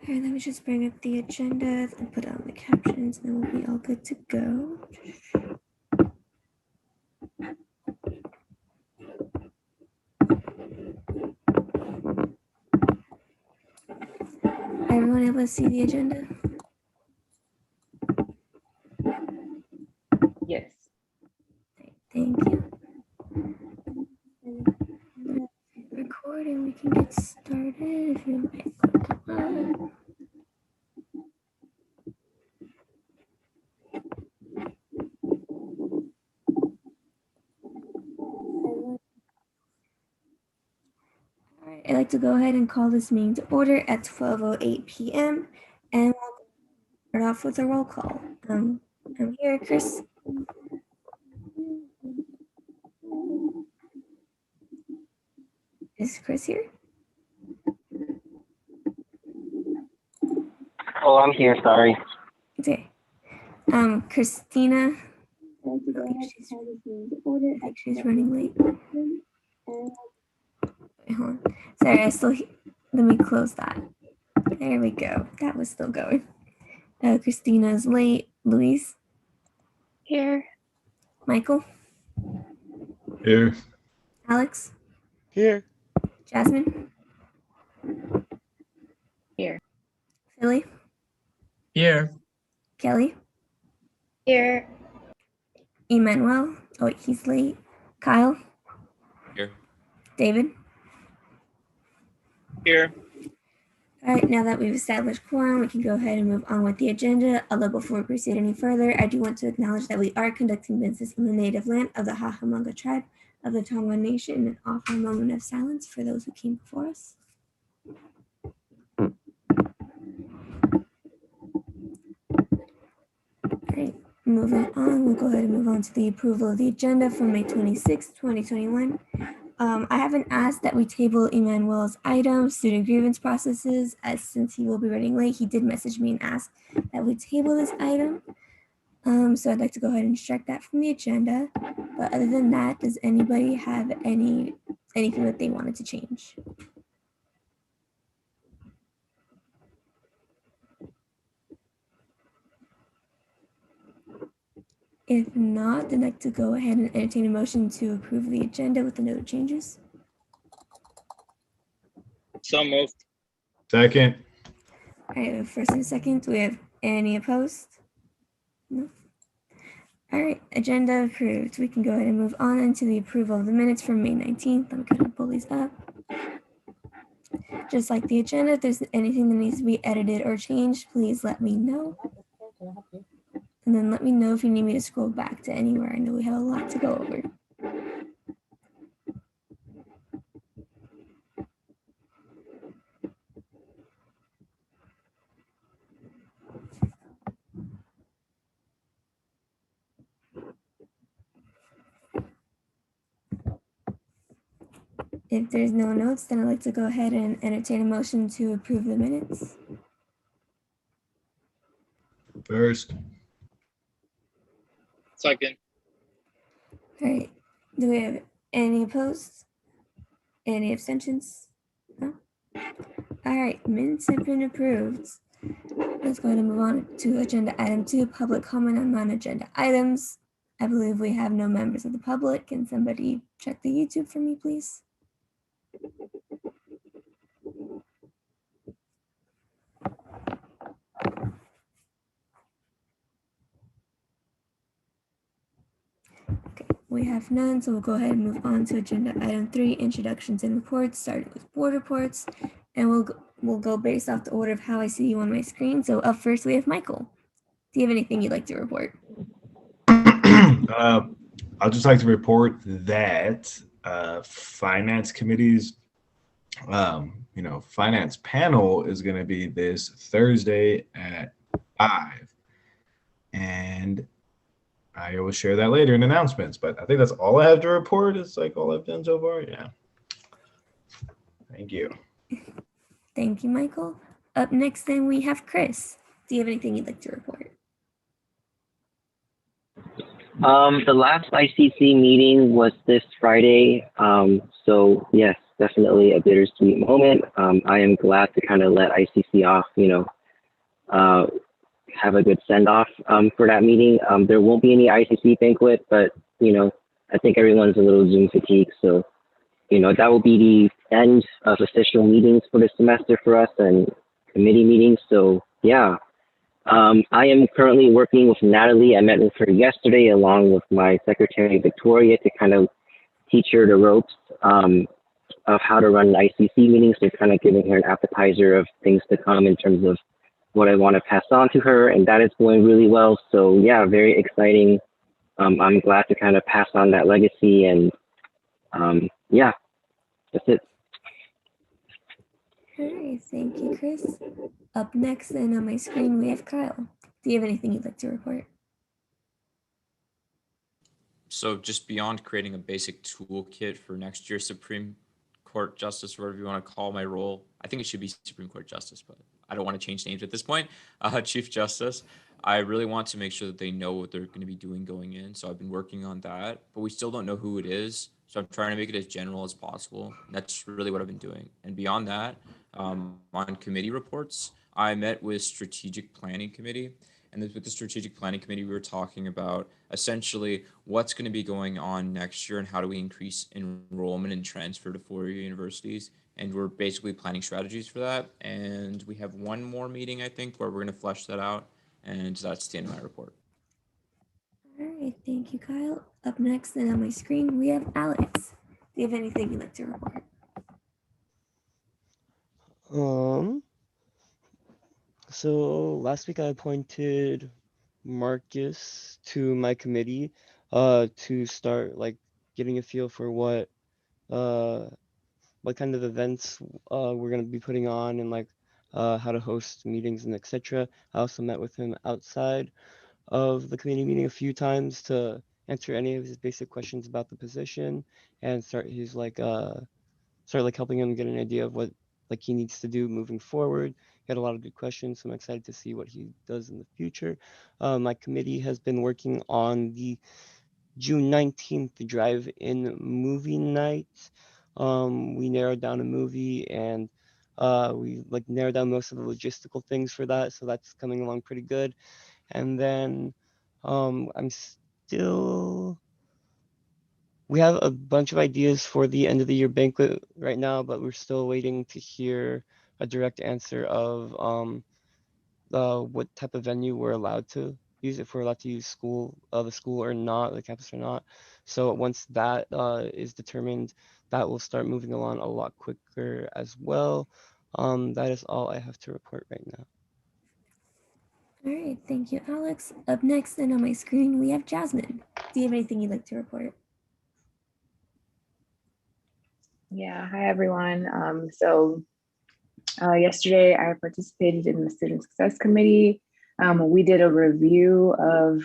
Okay, let me just bring up the agenda and put on the captions, and then we'll be all good to go. Everyone able to see the agenda? Yes. Thank you. Recording, we can get started if you might. All right, I'd like to go ahead and call this meeting to order at 12:08 p.m. and we'll start off with a roll call. I'm here, Chris. Is Chris here? Oh, I'm here, sorry. Okay. Christina. I think she's running late. Wait, hold on. Sorry, let me close that. There we go. That was still going. Christina's late. Luis? Here. Michael? Here. Alex? Here. Jasmine? Here. Philly? Here. Kelly? Here. Emmanuel? Oh, wait, he's late. Kyle? Here. David? Here. All right, now that we've established quorum, we can go ahead and move on with the agenda. Although before we proceed any further, I do want to acknowledge that we are conducting business in the native land of the Hahamanga tribe of the Tongan Nation and offer a moment of silence for those who came before us. All right, moving on, we'll go ahead and move on to the approval of the agenda for May 26, 2021. I haven't asked that we table Emmanuel's items, student grievance processes, as since he will be running late, he did message me and ask that we table this item. So I'd like to go ahead and strike that from the agenda. But other than that, does anybody have anything that they wanted to change? If not, I'd like to go ahead and entertain a motion to approve the agenda with the noted changes. So moved. Second. All right, first and second, do we have any opposed? No. All right, agenda approved. We can go ahead and move on into the approval of the minutes from May 19th. I'm going to pull these up. Just like the agenda, if there's anything that needs to be edited or changed, please let me know. And then let me know if you need me to scroll back to anywhere. I know we have a lot to go over. If there's no notes, then I'd like to go ahead and entertain a motion to approve the minutes. First. Second. All right, do we have any opposed? Any abstentions? No? All right, minutes have been approved. Let's go ahead and move on to agenda item 2, public comment on non-agenda items. I believe we have no members of the public. Can somebody check the YouTube for me, please? Okay, we have none, so we'll go ahead and move on to agenda item 3, introductions and reports, starting with board reports, and we'll go based off the order of how I see you on my screen. So up first, we have Michael. Do you have anything you'd like to report? I'd just like to report that finance committee's finance panel is going to be this Thursday at 5, and I will share that later in announcements. But I think that's all I have to report. It's like all I've done so far. Yeah. Thank you. Thank you, Michael. Up next, then we have Chris. Do you have anything you'd like to report? The last ICC meeting was this Friday. So yes, definitely a bittersweet moment. I am glad to kind of let ICC off, have a good send off for that meeting. There won't be any ICC banquet, but I think everyone's a little Zoom fatigued, so that will be the end of official meetings for the semester for us and committee meetings. So yeah, I am currently working with Natalie. I met with her yesterday along with my secretary Victoria to kind of teach her the ropes of how to run an ICC meeting. So kind of giving her an appetizer of things to come in terms of what I want to pass on to her, and that is going really well. So yeah, very exciting. I'm glad to kind of pass on that legacy, and yeah, that's it. All right, thank you, Chris. Up next, and on my screen, we have Kyle. Do you have anything you'd like to report? So just beyond creating a basic toolkit for next year's Supreme Court Justice, or whatever you want to call my role, I think it should be Supreme Court Justice, but I don't want to change names at this point. Chief Justice, I really want to make sure that they know what they're going to be doing going in. So I've been working on that, but we still don't know who it is. So I'm trying to make it as general as possible. That's really what I've been doing. And beyond that, on committee reports, I met with Strategic Planning Committee. And with the Strategic Planning Committee, we were talking about essentially what's going to be going on next year and how do we increase enrollment and transfer to four-year universities. And we're basically planning strategies for that. And we have one more meeting, I think, where we're going to flesh that out. And that's the end of my report. All right, thank you, Kyle. Up next, and on my screen, we have Alex. Do you have anything you'd like to report? So last week I appointed Marcus to my committee to start like getting a feel for what kind of events we're going to be putting on, and like how to host meetings and etc. I also met with him outside of the committee meeting a few times to answer any of his basic questions about the position and start helping him get an idea of what like he needs to do moving forward. He had a lot of good questions, so I'm excited to see what he does in the future. My committee has been working on the June 19th drive-in movie night. We narrowed down a movie, and we like narrowed down most of the logistical things for that, so that's coming along pretty good. And then we have a bunch of ideas for the end of the year banquet right now, but we're still waiting to hear a direct answer of what type of venue we're allowed to use, if we're allowed to use the school or not, the campus or not. So once that is determined, that will start moving along a lot quicker as well. That is all I have to report right now. All right, thank you, Alex. Up next, and on my screen, we have Jasmine. Do you have anything you'd like to report? Yeah, hi everyone. Yesterday I participated in the Student Success Committee. We did a review of,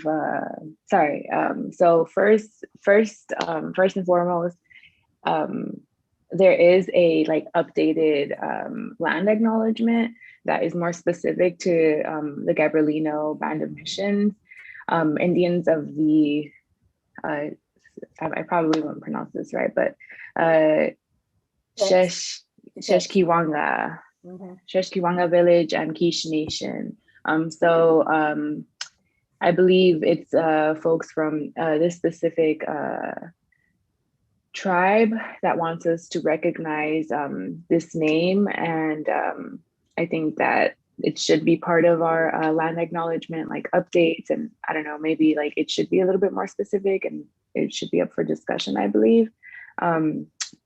so first and foremost, there is a like updated land acknowledgement that is more specific to the Gabrielino Band of Missions, Indians of the, I probably won't pronounce this right, but Xeshkiwanga village and Quiche Nation. I believe it's folks from this specific tribe that wants us to recognize this name, and I think that it should be part of our land acknowledgement, like updates, and I don't know, maybe like it should be a little bit more specific, and it should be up for discussion, I believe.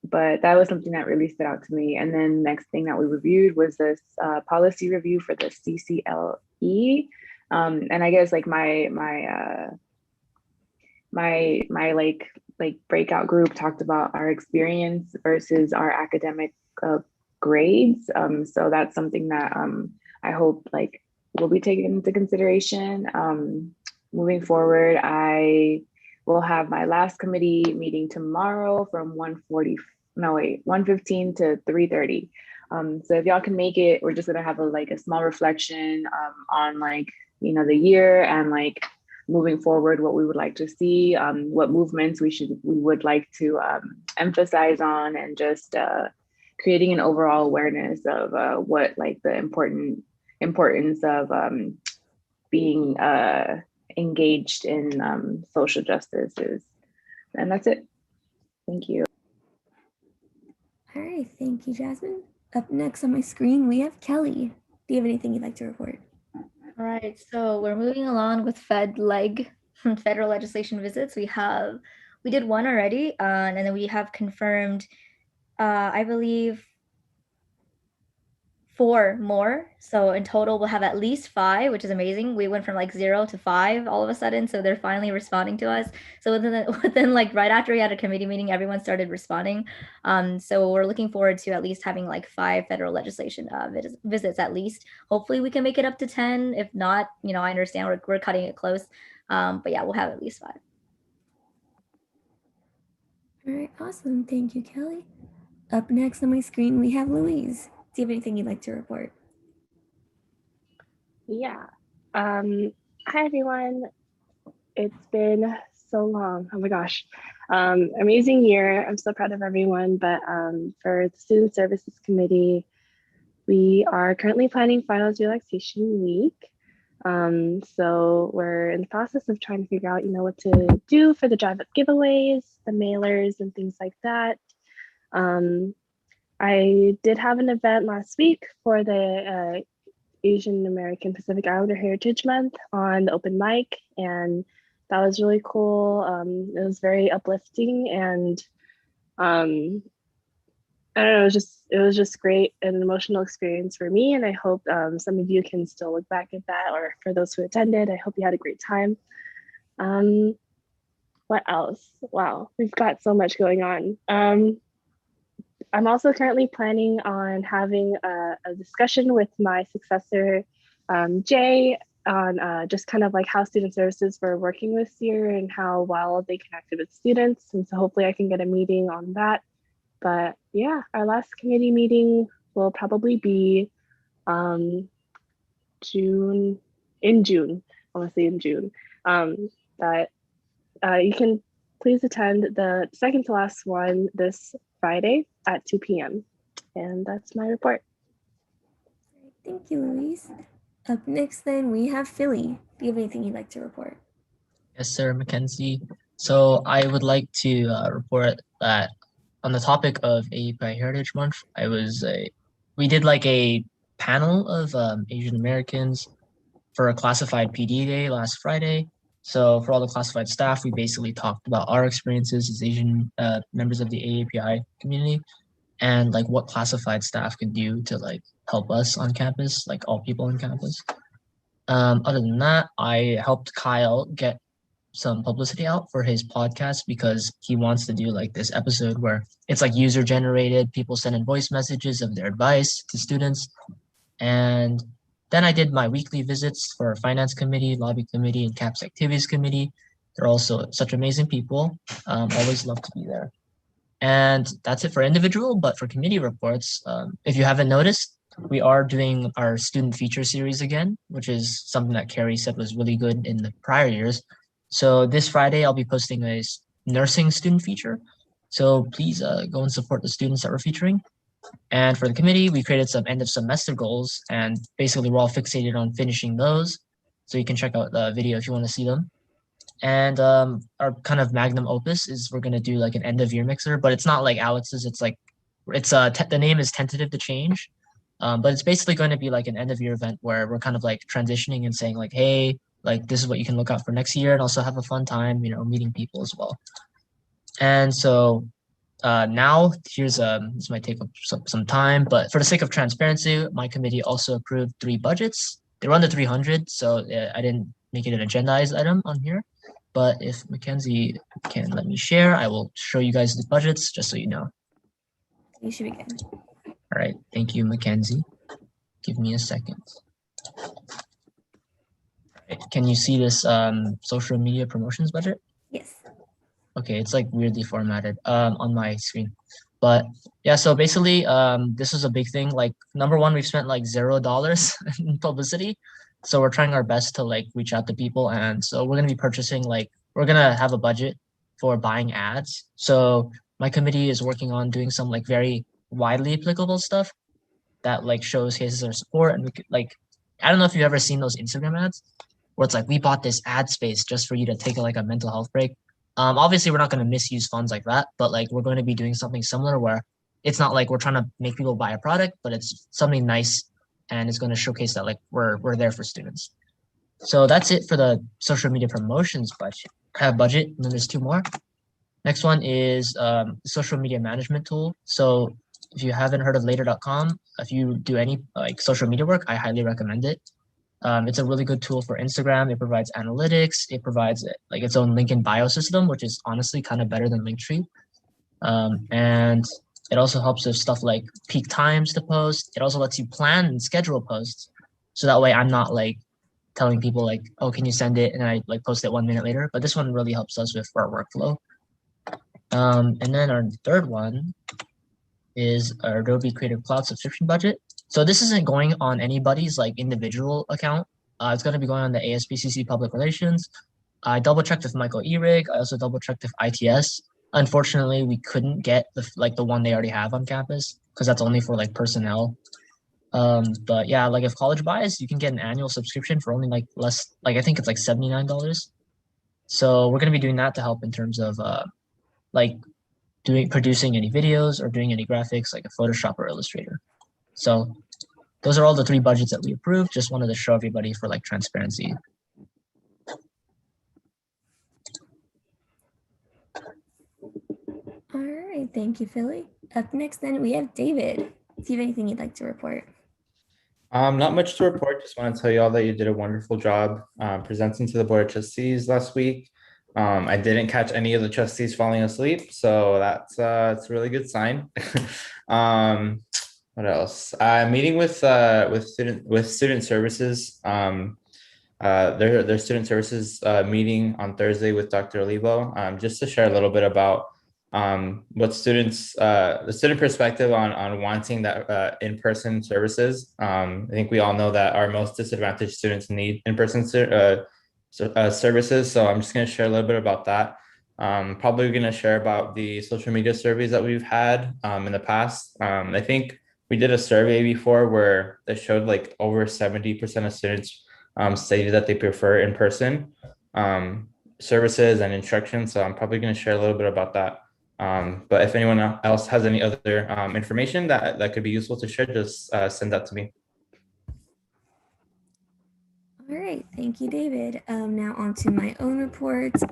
But that was something that really stood out to me. And then next thing that we reviewed was this policy review for the CCLE. And I guess like my breakout group talked about our experience versus our academic grades. So that's something that I hope like will be taken into consideration. Moving forward, I will have my last committee meeting tomorrow from 1:15 to 3:30. So if y'all can make it, we're just gonna have a small reflection on the year and moving forward, what we would like to see, what movements we would like to emphasize on, and just creating an overall awareness of what like the importance of being engaged in social justice is. And that's it. Thank you. All right, thank you, Jasmine. Up next on my screen, we have Kelly. Do you have anything you'd like to report? All right, so we're moving along with federal legislation visits. We did one already, and then we have confirmed, I believe, 4 more. So in total, we'll have at least 5, which is amazing. We went from like 0 to 5 all of a sudden. So they're finally responding to us. So within like right after we had a committee meeting, everyone started responding. So we're looking forward to at least having like 5 federal legislation visits at least. Hopefully we can make it up to 10. If not, I understand we're cutting it close. But yeah, we'll have at least 5. All right, awesome. Thank you, Kelly. Up next on my screen, we have Louise. Do you have anything you'd like to report? Yeah. Hi, everyone. It's been so long. Oh my gosh. Amazing year. I'm so proud of everyone. But for the Student Services Committee, we are currently planning Finals Relaxation Week. So we're in the process of trying to figure out, what to do for the drive-up giveaways, the mailers, and things like that. I did have an event last week for the Asian American Pacific Islander Heritage Month on the open mic, and that was really cool. It was very uplifting, and I don't know, it was just great, an emotional experience for me, and I hope some of you can still look back at that, or for those who attended, I hope you had a great time. What else? Wow, we've got so much going on. I'm also currently planning on having a discussion with my successor, Jay, on just kind of like how student services were working this year and how well they connected with students. And so hopefully I can get a meeting on that. But yeah, our last committee meeting will probably be June. I want to say in June. But you can please attend the second to last one this Friday at 2 p.m. And that's my report. Thank you, Louise. Up next, then, we have Philly. Do you have anything you'd like to report? Yes, sir, Mackenzie. So I would like to report that on the topic of API Heritage Month, we did like a panel of Asian Americans for a classified PD day last Friday. So for all the classified staff, we basically talked about our experiences as Asian members of the AAPI community and like what classified staff could do to like help us on campus, like all people on campus. Other than that, I helped Kyle get some publicity out for his podcast because he wants to do like this episode where it's like user generated, people send in voice messages of their advice to students. And then I did my weekly visits for finance committee, lobby committee, and CAPS activities committee. They're also such amazing people. Always love to be there. And that's it for individual, but for committee reports, if you haven't noticed, we are doing our student feature series again, which is something that Carrie said was really good in the prior years. So this Friday, I'll be posting a nursing student feature. So please go and support the students that we're featuring. And for the committee, we created some end of semester goals, and basically we're all fixated on finishing those. So you can check out the video if you want to see them. And our kind of magnum opus is we're going to do like an end of year mixer, but it's not like Alex's. It's like, the name is tentative to change, but it's basically going to be like an end of year event where we're kind of like transitioning and saying like, hey, like this is what you can look out for next year, and also have a fun time, meeting people as well. And so now here's this might take up some time, but for the sake of transparency, my committee also approved 3 budgets. They were under 300, so I didn't make it an agendized item on here. But if Mackenzie can let me share, I will show you guys the budgets just so you know. You should begin. All right, thank you, Mackenzie. Give me a second. All right, can you see this social media promotions budget? Yes. Okay, it's like weirdly formatted on my screen. But yeah, so basically this is a big thing. Like number one, we've spent like $0 in publicity. So we're trying our best to like reach out to people. And so we're gonna be purchasing we're gonna have a budget for buying ads. So my committee is working on doing some like very widely applicable stuff that like shows cases of support. And we could I don't know if you've ever seen those Instagram ads where it's like, we bought this ad space just for you to take like a mental health break. Obviously we're not going to misuse funds like that, but like we're going to be doing something similar where it's not like we're trying to make people buy a product, but it's something nice and it's going to showcase that like we're there for students. So that's it for the social media promotions budget. And then there's two more. Next one is social media management tool. So if you haven't heard of later.com, if you do any like social media work, I highly recommend it. It's a really good tool for Instagram. It provides analytics. It provides like its own link in bio system, which is honestly kind of better than Linktree. And it also helps with stuff like peak times to post. It also lets you plan and schedule posts. So that way I'm not like telling people like, oh, can you send it? And I like post it 1 minute later. But this one really helps us with our workflow. And then our third one is our Adobe Creative Cloud subscription budget. So this isn't going on anybody's like individual account. It's going to be going on the ASBCC Public Relations. I double checked with Michael Erig. I also double checked with ITS. Unfortunately, we couldn't get the one they already have on campus because that's only for like personnel. But yeah, like if college buys, you can get an annual subscription for only like less, like I think it's like $79. So we're going to be doing that to help in terms of like producing any videos or doing any graphics like a Photoshop or Illustrator. So those are all the three budgets that we approved. Just wanted to show everybody for like transparency. All right, thank you, Philly. Up next, then we have David. Do you have anything you'd like to report? Not much to report. Just want to tell you all that you did a wonderful job presenting to the Board of Trustees last week. I didn't catch any of the trustees falling asleep, so it's a really good sign. What else? Meeting with student services. Their student services meeting on Thursday with Dr. Olivo, just to share a little bit about what students, the student perspective on wanting that in-person services. I think we all know that our most disadvantaged students need in-person services. So I'm just going to share a little bit about that. Probably going to share about the social media surveys that we've had in the past. I think we did a survey before where they showed like over 70% of students stated that they prefer in-person services and instruction. So I'm probably going to share a little bit about that. But if anyone else has any other information that could be useful to share, just send that to me. All right, thank you, David. Now on to my own reports.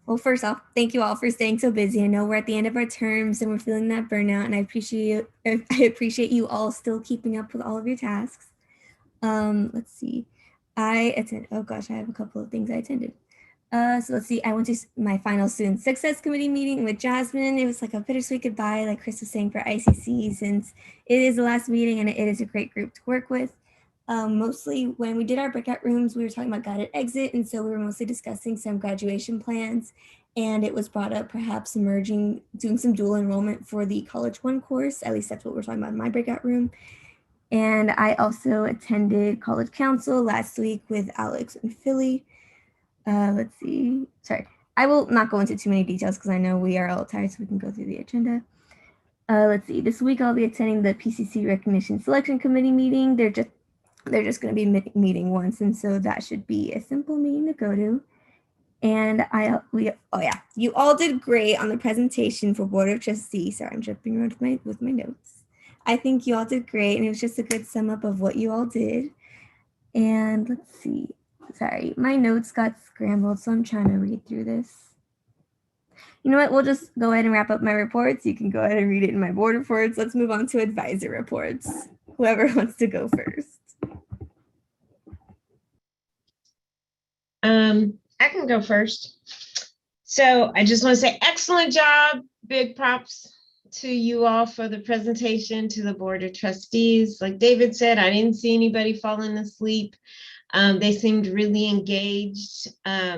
Well, first off, thank you all for staying so busy. I know we're at the end of our terms and we're feeling that burnout, and I appreciate you all still keeping up with all of your tasks. Let's see. I have a couple of things I attended. So let's see, I went to my final student success committee meeting with Jasmine. It was like a bittersweet goodbye, like Chris was saying, for ICC, since it is the last meeting and it is a great group to work with. Mostly when we did our breakout rooms, we were talking about guided exit. And so we were mostly discussing some graduation plans. And it was brought up perhaps doing some dual enrollment for the College One course. At least that's what we're talking about in my breakout room. And I also attended College Council last week with Alex and Philly. Let's see. Sorry, I will not go into too many details because I know we are all tired, so we can go through the agenda. Let's see. This week I'll be attending the PCC Recognition Selection Committee meeting. They're just going to be meeting once, and so that should be a simple meeting to go to. And you all did great on the presentation for Board of Trustees. Sorry, I'm jumping around with my notes. I think you all did great, and it was just a good sum up of what you all did. And let's see. Sorry, my notes got scrambled, so I'm trying to read through this. You know what? We'll just go ahead and wrap up my reports. You can go ahead and read it in my board reports. Let's move on to advisor reports. Whoever wants to go first. I can go first. So I just want to say excellent job. Big props to you all for the presentation, to the Board of Trustees. Like David said, I didn't see anybody falling asleep. They seemed really engaged.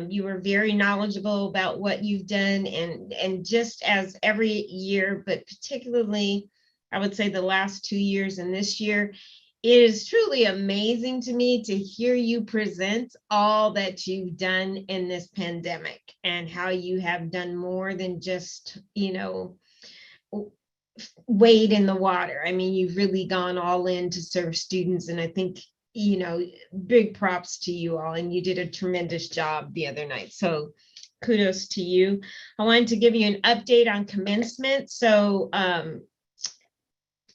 You were very knowledgeable about what you've done, and just as every year, but particularly, I would say the last 2 years and this year, it is truly amazing to me to hear you present all that you've done in this pandemic and how you have done more than just, wade in the water. I mean, you've really gone all in to serve students. And I think, big props to you all. And you did a tremendous job the other night. So kudos to you. I wanted to give you an update on commencement. So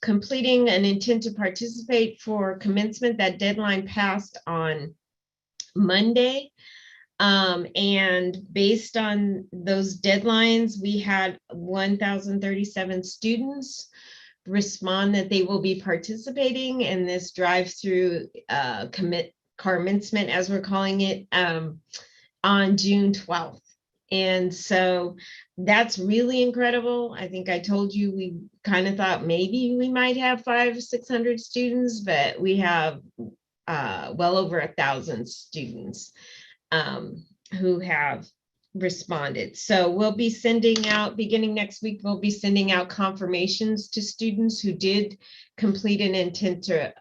completing an intent to participate for commencement, that deadline passed on Monday. And based on those deadlines, we had 1,037 students respond that they will be participating in this drive-through commencement, as we're calling it, on June 12th. And so that's really incredible. I think I told you, we kind of thought maybe we might have 500-600 students, but we have well over 1,000 students who have responded. So we'll be sending out, beginning next week, we'll be sending out confirmations to students who did complete an intent to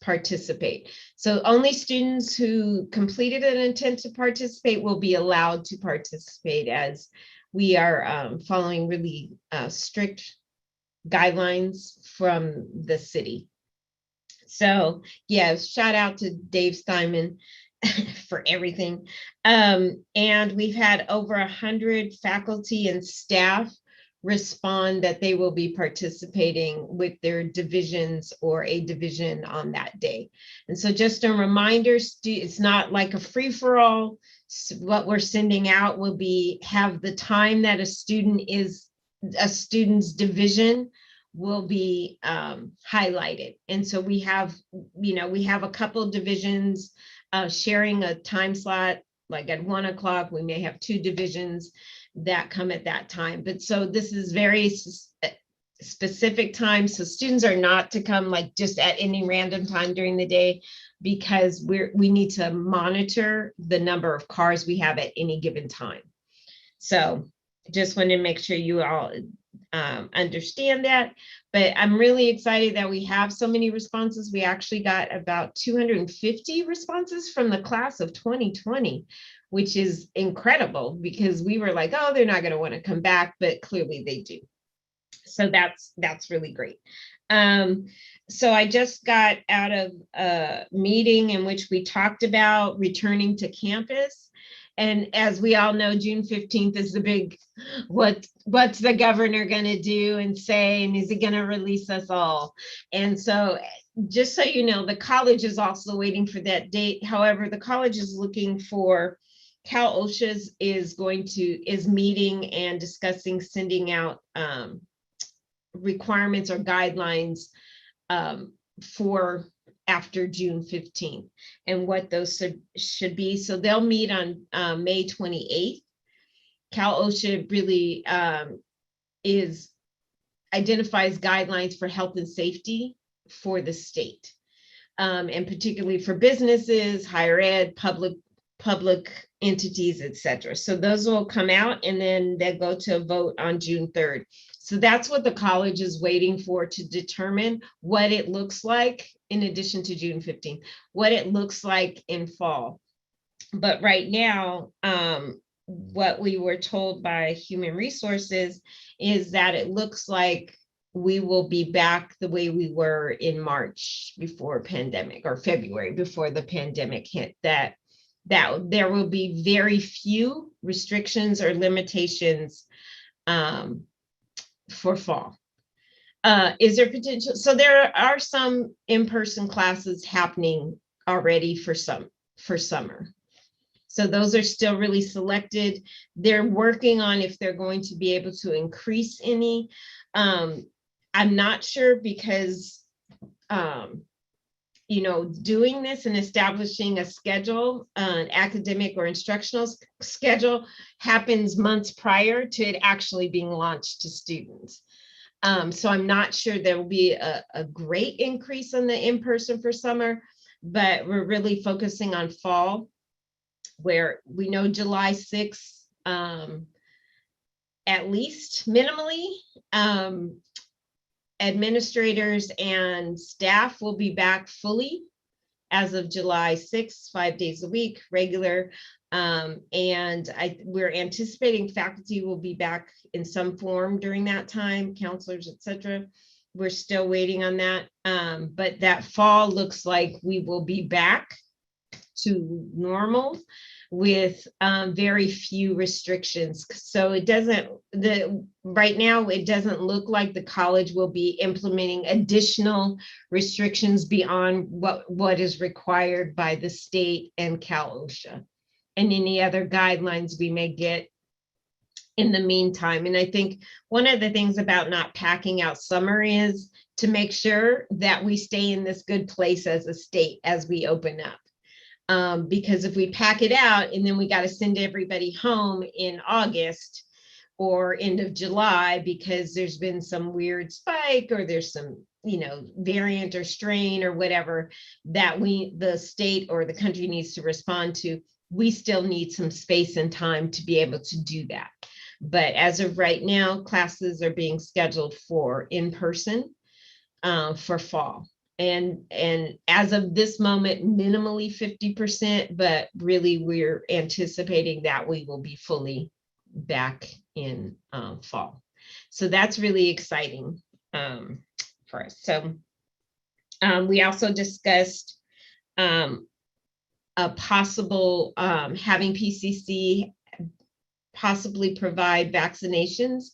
participate. So only students who completed an intent to participate will be allowed to participate, as we are following really strict guidelines from the city. So yeah, shout out to Dave Steinman for everything. And we've had over 100 faculty and staff respond that they will be participating with their divisions or a division on that day. And so just a reminder, it's not like a free-for-all. What we're sending out will be, have the time that a student's division will be highlighted. And so we have, we have a couple of divisions sharing a time slot, like at 1 o'clock, we may have 2 divisions that come at that time. But so this is very specific time. So students are not to come like just at any random time during the day, because we need to monitor the number of cars we have at any given time. So just wanted to make sure you all understand that. But I'm really excited that we have so many responses. We actually got about 250 responses from the class of 2020, which is incredible, because we were like, oh, they're not going to want to come back, but clearly they do. So that's really great. So I just got out of a meeting in which we talked about returning to campus. And as we all know, June 15th is the big, what's the governor going to do and say, and is he going to release us all? And so just so you know, the college is also waiting for that date. However, the college is looking for, Cal OSHA is meeting and discussing sending out requirements or guidelines for after June 15th and what those should be. So they'll meet on May 28th. Cal OSHA really identifies guidelines for health and safety for the state, and particularly for businesses, higher ed, public entities, etc. So those will come out, and then they'll go to a vote on June 3rd. So that's what the college is waiting for, to determine what it looks like, in addition to June 15th, what it looks like in fall. But right now, what we were told by Human Resources is that it looks like we will be back the way we were in March before pandemic, or February before the pandemic hit, that there will be very few restrictions or limitations for fall. Is there potential? So there are some in-person classes happening already for summer. So those are still really selected. They're working on if they're going to be able to increase any. I'm not sure, because doing this and establishing a schedule, an academic or instructional schedule, happens months prior to it actually being launched to students. So I'm not sure there will be a great increase in the in-person for summer, but we're really focusing on fall, where we know July 6th, at least minimally, administrators and staff will be back fully as of July 6th, 5 days a week, regular. And we're anticipating faculty will be back in some form during that time, counselors, etc. We're still waiting on that. But that fall looks like we will be back to normal with very few restrictions. So it doesn't, right now, it doesn't look like the college will be implementing additional restrictions beyond what is required by the state and Cal OSHA and any other guidelines we may get in the meantime. And I think one of the things about not packing out summer is to make sure that we stay in this good place as a state as we open up. Because if we pack it out and then we got to send everybody home in August or end of July because there's been some weird spike or there's some, variant or strain or whatever that the state or the country needs to respond to, we still need some space and time to be able to do that. But as of right now, classes are being scheduled for in person for fall. And as of this moment, minimally 50%, but really we're anticipating that we will be fully back in fall. So that's really exciting for us. So we also discussed a possible having PCC possibly provide vaccinations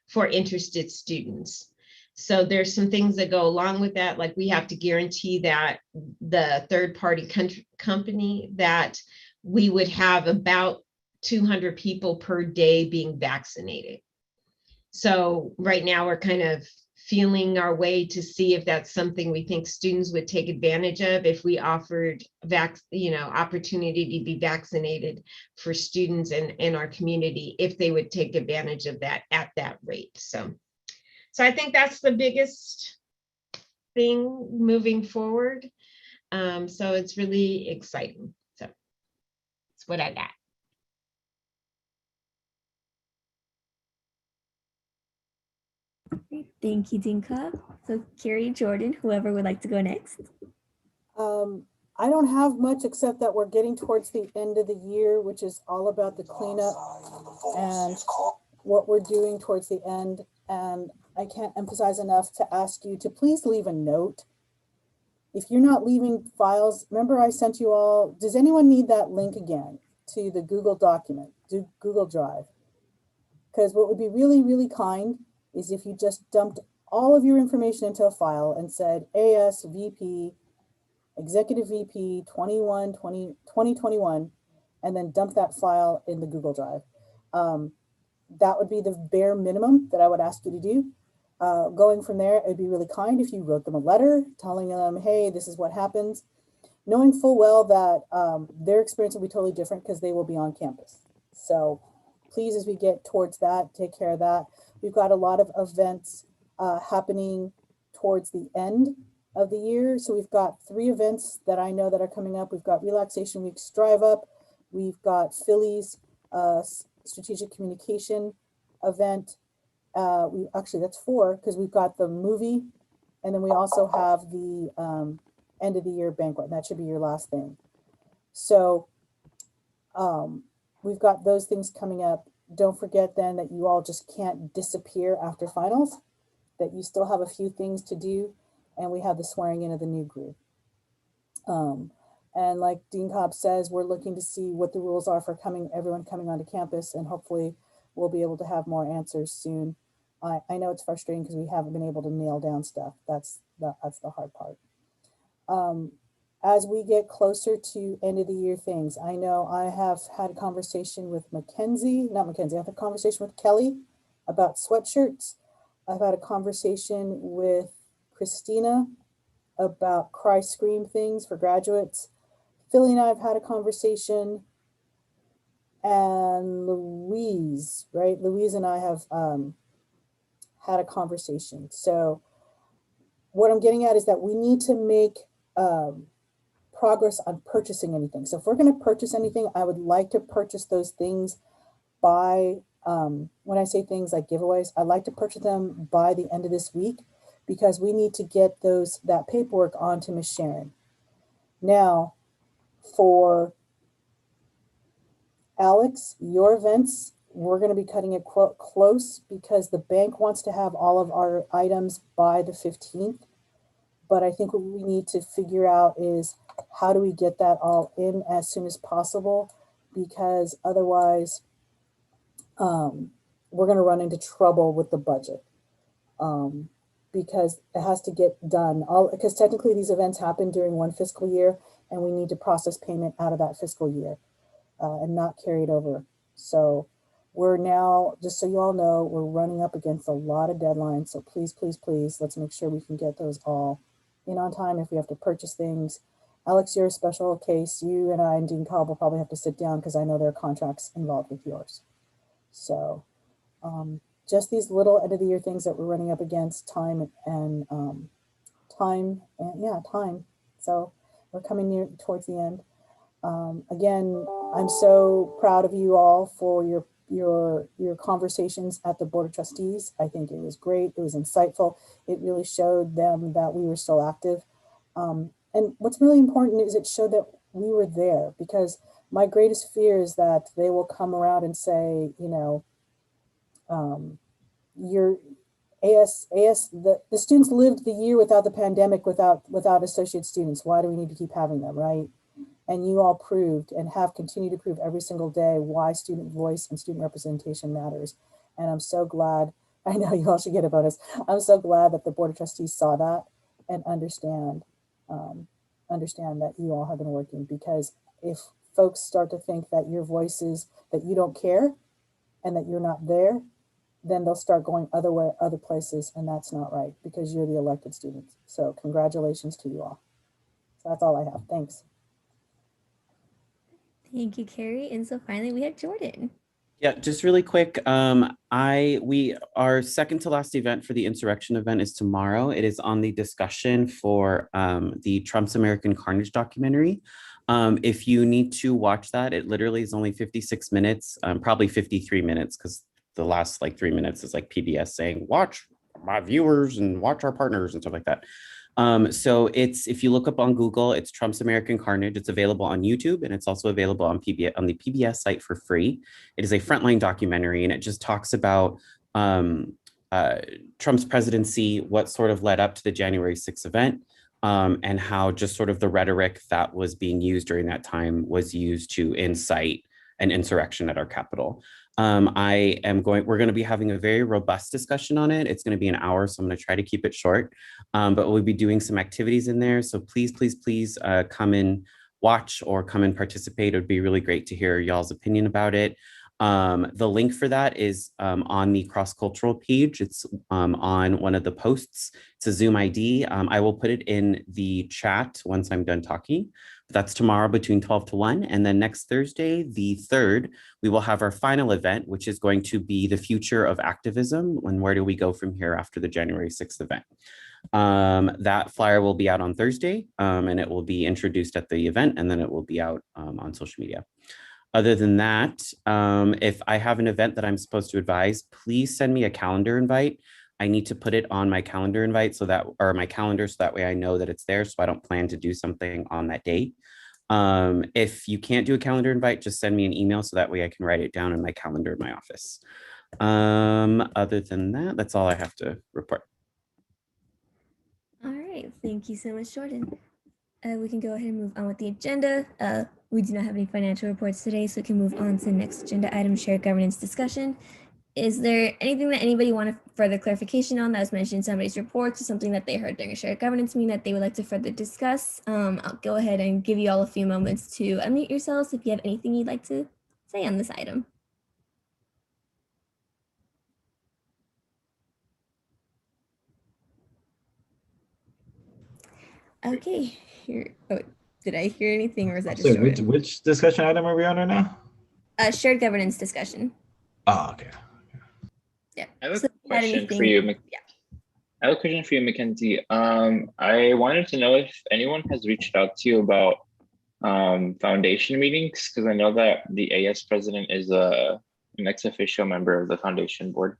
for interested students. So there's some things that go along with that, like we have to guarantee that the third-party company that we would have about 200 people per day being vaccinated. So right now we're kind of feeling our way to see if that's something we think students would take advantage of if we offered opportunity to be vaccinated for students in our community, if they would take advantage of that at that rate. So I think that's the biggest thing moving forward. So it's really exciting. So that's what I got. Great. Thank you, Dean Cobb. So Carrie, Jordan, whoever would like to go next. I don't have much except that we're getting towards the end of the year, which is all about the cleanup and what we're doing towards the end. And I can't emphasize enough to ask you to please leave a note. If you're not leaving files, remember I sent you all, does anyone need that link again to the Google document, to Google Drive? Because what would be really, really kind is if you just dumped all of your information into a file and said ASVP, Executive VP 2021, and then dump that file in the Google Drive. That would be the bare minimum that I would ask you to do. Going from there, it'd be really kind if you wrote them a letter telling them, hey, this is what happens, knowing full well that their experience will be totally different because they will be on campus. So please, as we get towards that, take care of that. We've got a lot of events happening towards the end of the year. So we've got 3 events that I know that are coming up. We've got Relaxation Week's Drive Up. We've got Philly's Strategic Communication event. Actually, that's 4 because we've got the movie, and then we also have the end of the year banquet, and that should be your last thing. So we've got those things coming up. Don't forget then that you all just can't disappear after finals, that you still have a few things to do, and we have the swearing in of the new group. And like Dean Cobb says, we're looking to see what the rules are for everyone coming onto campus, and hopefully we'll be able to have more answers soon. I know it's frustrating because we haven't been able to nail down stuff. That's the hard part. As we get closer to end of the year things, I know I have had a conversation with I've had a conversation with Kelly about sweatshirts. I've had a conversation with Christina about cry scream things for graduates. Philly and I have had a conversation, and Louise, right? Louise and I have had a conversation. So what I'm getting at is that we need to make progress on purchasing anything. So if we're going to purchase anything, I would like to purchase those things by, when I say things like giveaways, I'd like to purchase them by the end of this week, because we need to get that paperwork onto Ms. Sharon. Now, for Alex, your events, we're going to be cutting it close because the bank wants to have all of our items by the 15th. But I think what we need to figure out is how do we get that all in as soon as possible, because otherwise we're going to run into trouble with the budget. Because it has to get done. Because technically these events happen during one fiscal year, and we need to process payment out of that fiscal year and not carry it over. So we're now, just so you all know, we're running up against a lot of deadlines. So please, please, please, let's make sure we can get those all in on time. If we have to purchase things, Alex, you're a special case. You and I and Dean Cobb will probably have to sit down because I know there are contracts involved with yours. So just these little end of the year things that we're running up against, time. So we're coming near towards the end. Again, I'm so proud of you all for your conversations at the Board of Trustees. I think it was great. It was insightful. It really showed them that we were still active. And what's really important is it showed that we were there, because my greatest fear is that they will come around and say, you know, your the students lived the year without the pandemic, without associate students. Why do we need to keep having them, right? And you all proved and have continued to prove every single day why student voice and student representation matters. And I'm so glad, I know you all should get a bonus. I'm so glad that the Board of Trustees saw that and understand that you all have been working, because if folks start to think that your voices, that you don't care and that you're not there, then they'll start going other places, and that's not right, because you're the elected students. So congratulations to you all. So that's all I have. Thanks. Thank you, Carrie. And so finally we have Jordan. Yeah, just really quick. Our second to last event for the insurrection event is tomorrow. It is on the discussion for the Trump's American Carnage documentary. If you need to watch that, it literally is only 56 minutes, probably 53 minutes, because the last like 3 minutes is like PBS saying, watch my viewers and watch our partners and stuff like that. So if you look up on Google, it's Trump's American Carnage. It's available on YouTube, and it's also available on the PBS site for free. It is a frontline documentary, and it just talks about Trump's presidency, what sort of led up to the January 6th event, and how just sort of the rhetoric that was being used during that time was used to incite an insurrection at our Capitol. We're going to be having a very robust discussion on it. It's going to be an hour, so I'm going to try to keep it short, but we'll be doing some activities in there. So please, please, please come and watch or come and participate. It would be really great to hear y'all's opinion about it. The link for that is on the cross-cultural page. It's on one of the posts. It's a Zoom ID. I will put it in the chat once I'm done talking. That's tomorrow between 12 to 1. And then next Thursday, the 3rd, we will have our final event, which is going to be the future of activism and where do we go from here after the January 6th event. That flyer will be out on Thursday, and it will be introduced at the event, and then it will be out on social media. Other than that, if I have an event that I'm supposed to advise, please send me a calendar invite. I need to put it on my calendar invite my calendar, so that way I know that it's there, so I don't plan to do something on that date. If you can't do a calendar invite, just send me an email so that way I can write it down in my calendar in my office. Other than that, that's all I have to report. All right, thank you so much, Jordan. We can go ahead and move on with the agenda. We do not have any financial reports today, so we can move on to the next agenda item, shared governance discussion. Is there anything that anybody wanted further clarification on that was mentioned in somebody's reports, or something that they heard during a shared governance meeting that they would like to further discuss? I'll go ahead and give you all a few moments to unmute yourselves if you have anything you'd like to say on this item. Okay, did I hear anything, or was that just Jordan? Which discussion item are we on right now? Shared governance discussion. Oh, okay. Yeah. I have a question for you. Yeah. I have a question for you, Mackenzie. I wanted to know if anyone has reached out to you about foundation meetings, because I know that the AS president is an ex officio member of the foundation board.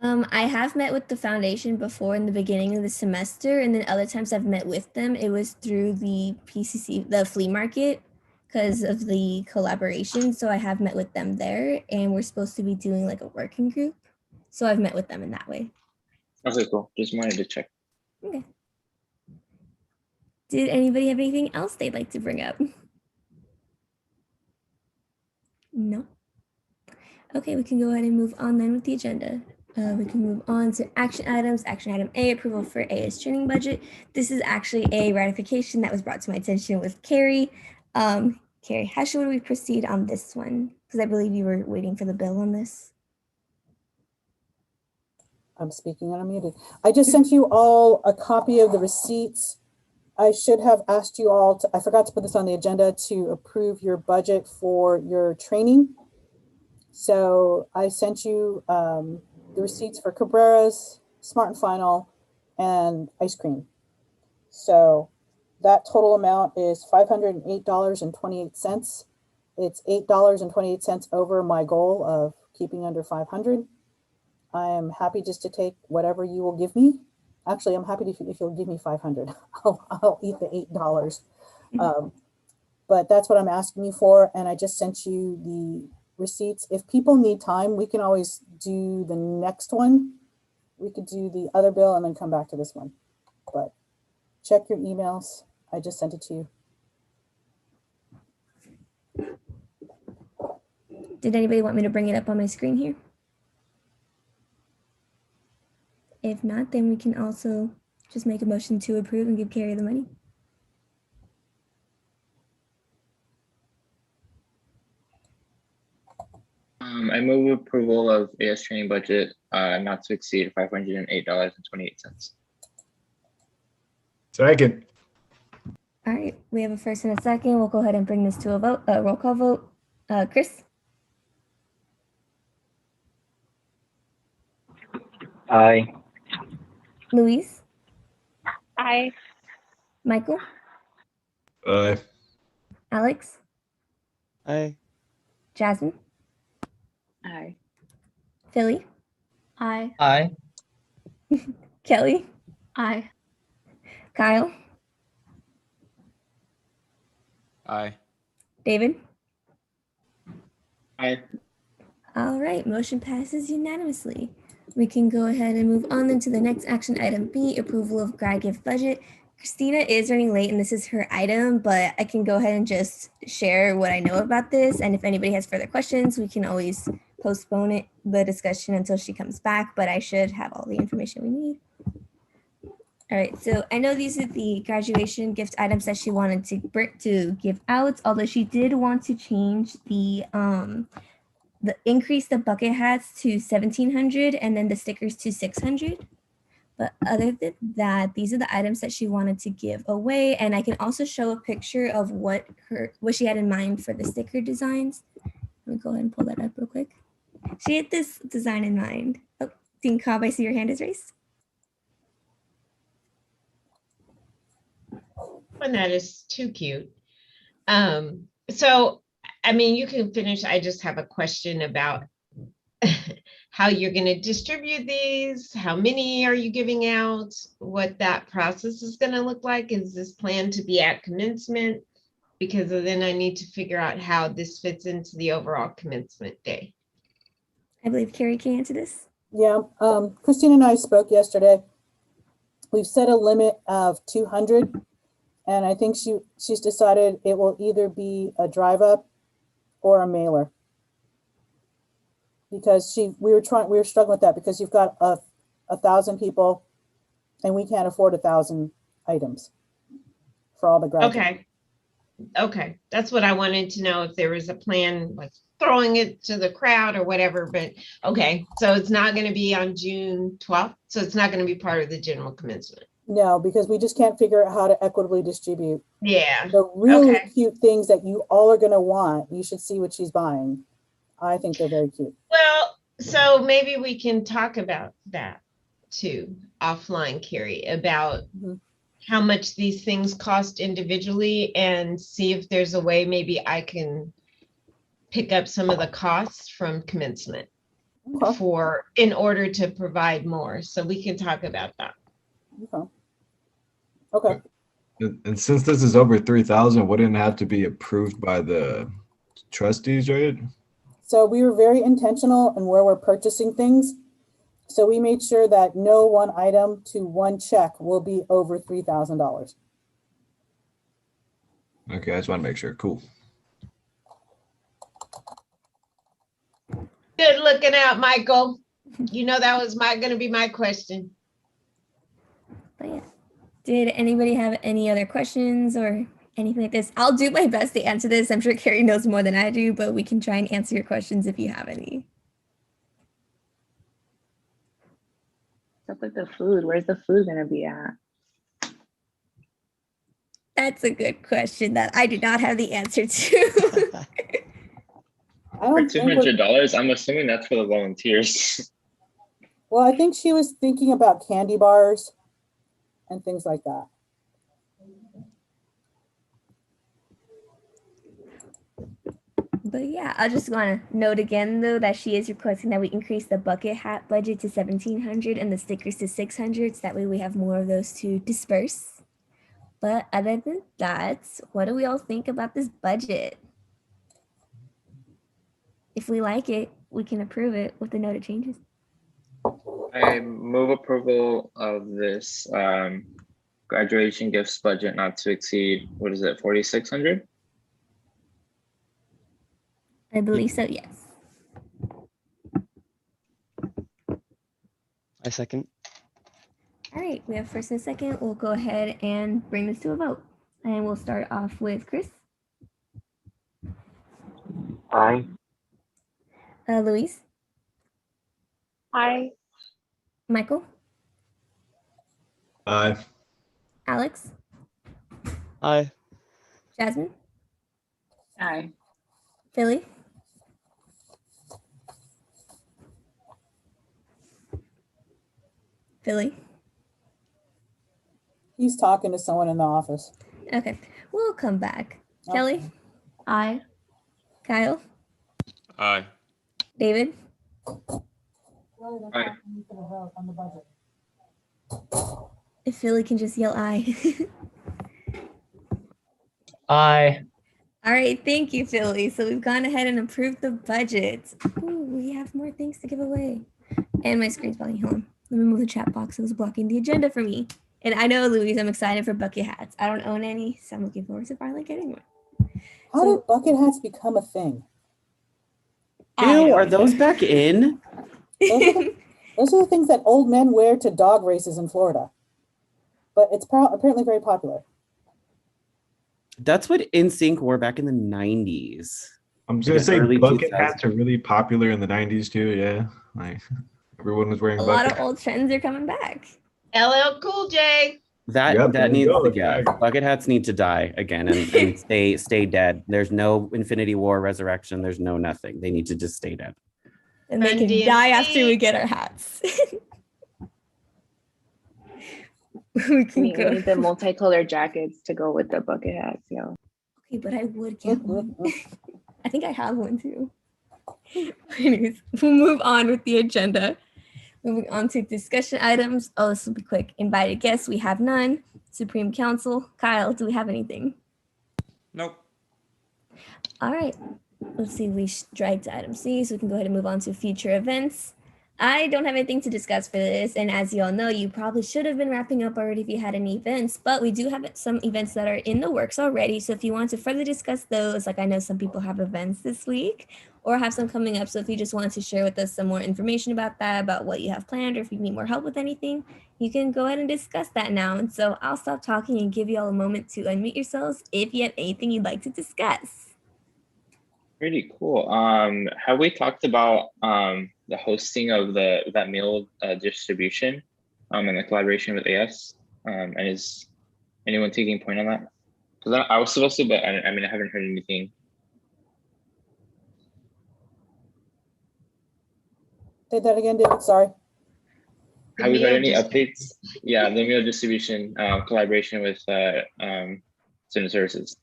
I have met with the foundation before in the beginning of the semester, and then other times I've met with them, it was through the PCC, the flea market, because of the collaboration. So I have met with them there, and we're supposed to be doing like a working group. So I've met with them in that way. Okay, cool. Just wanted to check. Okay. Did anybody have anything else they'd like to bring up? No. Okay, we can go ahead and move on then with the agenda. We can move on to action items. Action item A, approval for AS training budget. This is actually a ratification that was brought to my attention with Carrie. Carrie, how should we proceed on this one? Because I believe you were waiting for the bill on this. I'm speaking unmuted. I just sent you all a copy of the receipts. I should have asked you all to, I forgot to put this on the agenda, to approve your budget for your training. So I sent you the receipts for Cabrera's, Smart and Final, and ice cream. So that total amount is $508.28. It's $8.28 over my goal of keeping under 500. I am happy just to take whatever you will give me. Actually, I'm happy if you'll give me 500. I'll eat the $8. But that's what I'm asking you for. And I just sent you the receipts. If people need time, we can always do the next one. We could do the other bill and then come back to this one. But check your emails. I just sent it to you. Did anybody want me to bring it up on my screen here? If not, then we can also just make a motion to approve and give Carrie the money. I move approval of AS training budget not to exceed $508.28. Second. All right, we have a first and a second. We'll go ahead and bring this to a vote, roll call vote. Chris? Aye. Louise? Aye. Michael? Aye. Alex? Aye. Jasmine? Aye. Philly? Aye. Aye. Kelly? Aye. Kyle? Aye. David? Aye. All right, motion passes unanimously. We can go ahead and move on then to the next action item B, approval of grad gift budget. Christina is running late and this is her item, but I can go ahead and just share what I know about this. And if anybody has further questions, we can always postpone the discussion until she comes back, but I should have all the information we need. All right, so I know these are the graduation gift items that she wanted to give out, although she did want to change the increase the bucket hats to 1,700 and then the stickers to 600. But other than that, these are the items that she wanted to give away. And I can also show a picture of what she had in mind for the sticker designs. Let me go ahead and pull that up real quick. She had this design in mind. Oh, Dean Cobb, I see your hand is raised. And that is too cute. So, I mean, you can finish. I just have a question about how you're going to distribute these. How many are you giving out? What that process is going to look like? Is this planned to be at commencement? Because then I need to figure out how this fits into the overall commencement day. I believe Carrie can answer this. Yeah, Christine and I spoke yesterday. We've set a limit of 200, and I think she's decided it will either be a drive up or a mailer. Because we were struggling with that because you've got 1,000 people, and we can't afford 1,000 items for all the graduates. Okay, that's what I wanted to know, if there was a plan, like throwing it to the crowd or whatever. But okay, so it's not going to be on June 12th, so it's not going to be part of the general commencement. No, because we just can't figure out how to equitably distribute. Yeah. The really cute things that you all are going to want, you should see what she's buying. I think they're very cute. Well, so maybe we can talk about that too offline, Carrie, about how much these things cost individually and see if there's a way maybe I can pick up some of the costs from commencement. for, in order to provide more. So we can talk about that. Okay. Okay. And since this is over 3,000, wouldn't it have to be approved by the trustees, right? So we were very intentional in where we're purchasing things. So we made sure that no one item to one check will be over $3,000. Okay, I just want to make sure. Cool. Good looking out, Michael. You know, that was going to be my question. But yeah. Did anybody have any other questions or anything like this? I'll do my best to answer this. I'm sure Carrie knows more than I do, but we can try and answer your questions if you have any. Stuff like the food. Where's the food gonna be at? That's a good question that I do not have the answer to. For $200, I'm assuming that's for the volunteers. Well, I think she was thinking about candy bars and things like that. But yeah, I just want to note again though that she is requesting that we increase the bucket hat budget to 1,700 and the stickers to 600, so that way we have more of those to disperse. But other than that, what do we all think about this budget? If we like it, we can approve it with the noted changes. I move approval of this graduation gifts budget not to exceed, what is it, 4,600? I believe so, yes. I second. All right, we have first and second. We'll go ahead and bring this to a vote. And we'll start off with Chris. Aye. Louise. Aye. Michael. Aye. Alex. Aye. Jasmine. Aye. Philly. Philly. He's talking to someone in the office. Okay, we'll come back. Kelly. Aye. Kyle. Aye. David. Aye. If Philly can just yell aye. Aye. All right, thank you, Philly. So we've gone ahead and approved the budget. Ooh, we have more things to give away. And my screen's blocking. Hold on. Let me move the chat box. It was blocking the agenda for me. And I know, Louise, I'm excited for bucket hats. I don't own any, so I'm looking forward to finally getting one. How did bucket hats become a thing? Ew, are those back in? Those are the things that old men wear to dog races in Florida. But it's apparently very popular. That's what NSYNC wore back in the 90s. I'm just gonna The say early bucket 2000s. hats are really popular in the 90s too. Yeah, like everyone was wearing A bucket lot of hats. old trends are coming back. LL Cool J. That Yep, there that you needs go. to yeah. Bucket hats need to die again and stay dead. There's no Infinity War resurrection. There's no nothing. They need to just stay dead. And they can Run die DMC. after we get our hats. We can We go. need the multicolored jackets to go with the bucket hats, yo. Okay, but I would get one. I think I have one too. Anyways, we'll move on with the agenda. Moving on to discussion items. Oh, this will be quick. Invited guests, we have none. Supreme Council, Kyle, do we have anything? Nope. All right. Let's see, we striked item C, so we can go ahead and move on to future events. I don't have anything to discuss for this, and as you all know, you probably should have been wrapping up already if you had any events, but we do have some events that are in the works already, so if you want to further discuss those, like I know some people have events this week, or have some coming up, so if you just want to share with us some more information about that, about what you have planned, or if you need more help with anything, you can go ahead and discuss that now, and so I'll stop talking and give you all a moment to unmute yourselves if you have anything you'd like to discuss. Pretty cool. Have we talked about the hosting of that meal distribution and the collaboration with AS? And is anyone taking point on that? Because I was supposed to, but I mean I haven't heard anything. Say that again, David. Sorry. Have we heard any updates? Yeah, the meal distribution collaboration with student services.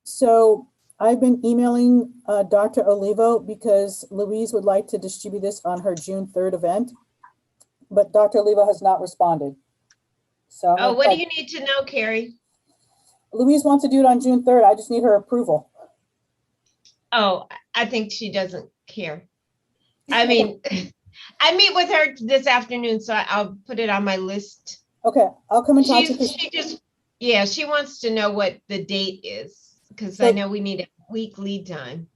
So I've been emailing Dr. Olivo because Louise would like to distribute this on her June 3rd event, but Dr. Olivo has not responded. So I'm Oh, gonna what do try- you need to know, Carrie? Louise wants to do it on June 3rd. I just need her approval. Oh, I think she doesn't care. I mean, I meet with her this afternoon, so I'll put it on my list. Okay, I'll come and talk to you. She just, yeah, she wants to know what the date is, because I So- know we need a week lead time.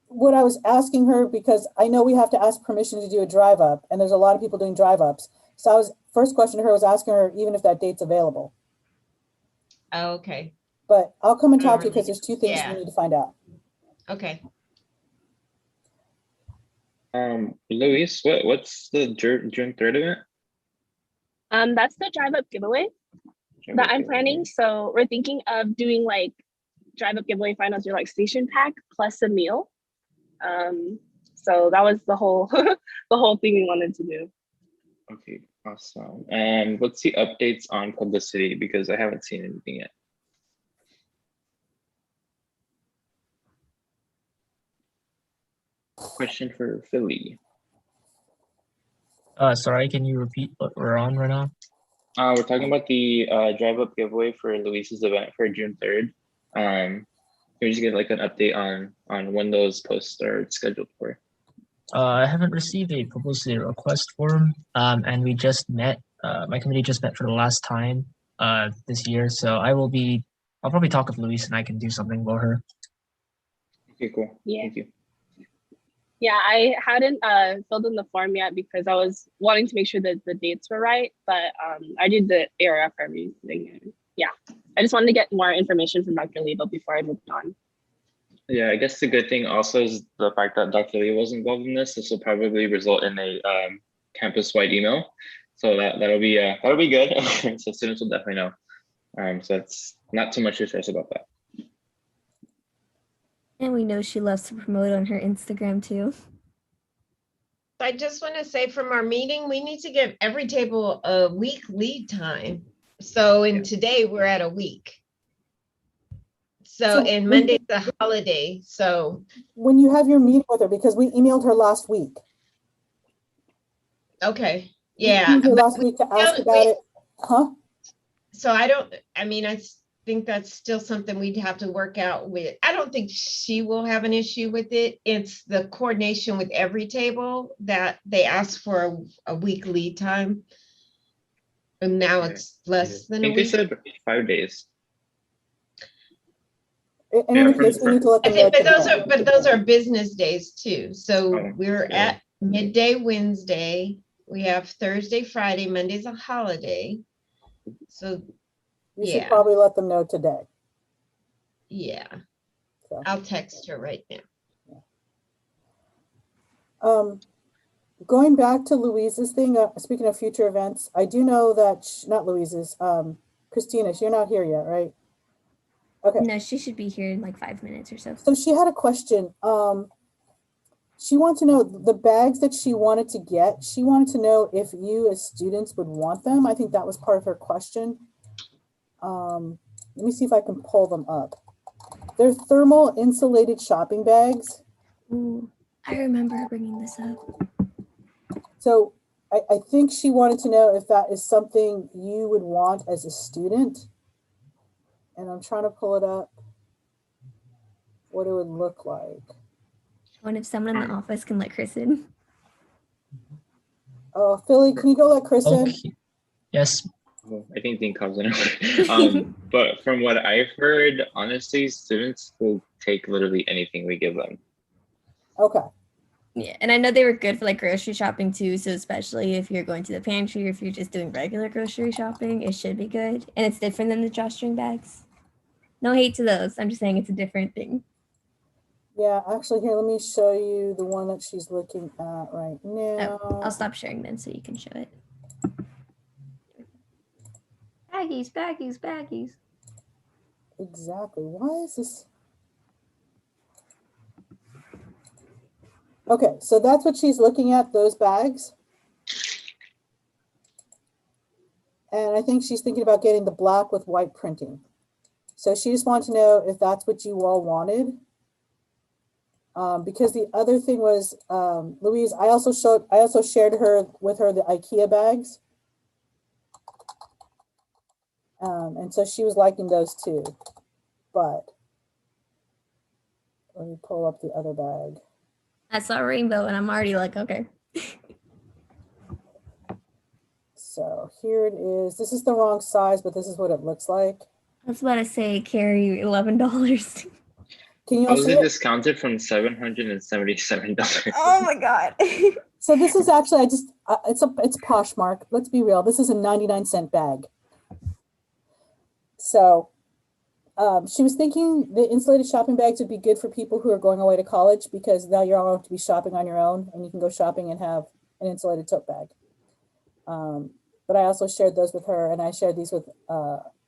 What I was asking her, because I know we have to ask permission to do a drive up, and there's a lot of people doing drive ups. So first question to her was asking her even if that date's available. Oh, okay, But I'll come and talk to you really- because there's two things yeah. we need to find out. okay. Luis, what's the June 3rd event? That's the drive up giveaway that I'm planning. So we're thinking of doing like drive up giveaway finals, your like station pack plus a meal. So that was the whole the whole thing we wanted to do. Okay, awesome. And what's the updates on publicity? Because I haven't seen anything yet. Question for Philly. Sorry, can you repeat what we're on right now? We're talking about the drive up giveaway for Luis's event for June 3rd. Can we just get like an update on when those posts are scheduled for? I haven't received a publicity request form, and we just met. My committee just met for the last time this year, so I'll probably talk with Luis and I can do something for her. Okay, cool. Yeah. Thank you. Yeah, I hadn't filled in the form yet because I was wanting to make sure that the dates were right, but I did the ARF for everything. Yeah, I just wanted to get more information from Dr. Lebo before I moved on. Yeah, I guess the good thing also is the fact that Dr. Lee was involved in this. This will probably result in a campus-wide email, so that'll be good. So students will definitely know. So that's not too much to stress about that. And we know she loves to promote on her Instagram too. I just want to say from our meeting, we need to give every table a week lead time. So today we're at a week. So, and Monday's a holiday, so. When you have your meeting with her, because we emailed her last week. Okay, We yeah. emailed her but last week to ask about it. Huh? So I think that's still something we'd have to work out with. I don't think she will have an issue with it. It's the coordination with every table that they ask for a week lead time. And now it's less than I a think they week. said 5 days. In Yeah, any from- case, we need to let I them know. think, but those are business days too. So Oh, we're yeah. at midday Wednesday. We have Thursday, Friday, Monday's a holiday. So You should yeah. probably let them know today. yeah, So. I'll text her right now. Going back to Louise's thing, speaking of future events, I do know that, not Louise's, Christina's, you're not here yet, right? Okay. No, she should be here in like 5 minutes or so. So she had a question. She wanted to know the bags that she wanted to get. She wanted to know if you as students would want them. I think that was part of her question. Let me see if I can pull them up. They're thermal insulated shopping bags. Ooh, I remember bringing this up. So I think she wanted to know if that is something you would want as a student. And I'm trying to pull it up, what it would look like. What if someone in the office can let Chris in? Oh, Philly, can you go let Chris in? Okay. Yes. I think Dean comes in. But from what I've heard, honestly, students will take literally anything we give them. Okay. Yeah, and I know they were good for like grocery shopping too. So especially if you're going to the pantry or if you're just doing regular grocery shopping, it should be good. And it's different than the drawstring bags. No hate to those. I'm just saying it's a different thing. Yeah, actually here, let me show you the one that she's looking at right now. Oh, I'll stop sharing then so you can show it. Baggies, baggies, baggies. Exactly. Why is this? Okay, so that's what she's looking at, those bags. And I think she's thinking about getting the black with white printing. So she just wanted to know if that's what you all wanted. Because the other thing was, Louise, I also shared with her the IKEA bags. And so she was liking those too, but let me pull up the other bag. I saw rainbow and I'm already like, okay. So here it is. This is the wrong size, but this is what it looks like. I was about to say, Carrie, $11. Can you How all is see it it? discounted from $777? Oh my God. So this is actually, it's Poshmark. Let's be real. This is a 99-cent bag. So she was thinking the insulated shopping bags would be good for people who are going away to college, because now you're all going to be shopping on your own and you can go shopping and have an insulated tote bag. But I also shared those with her, and I shared these with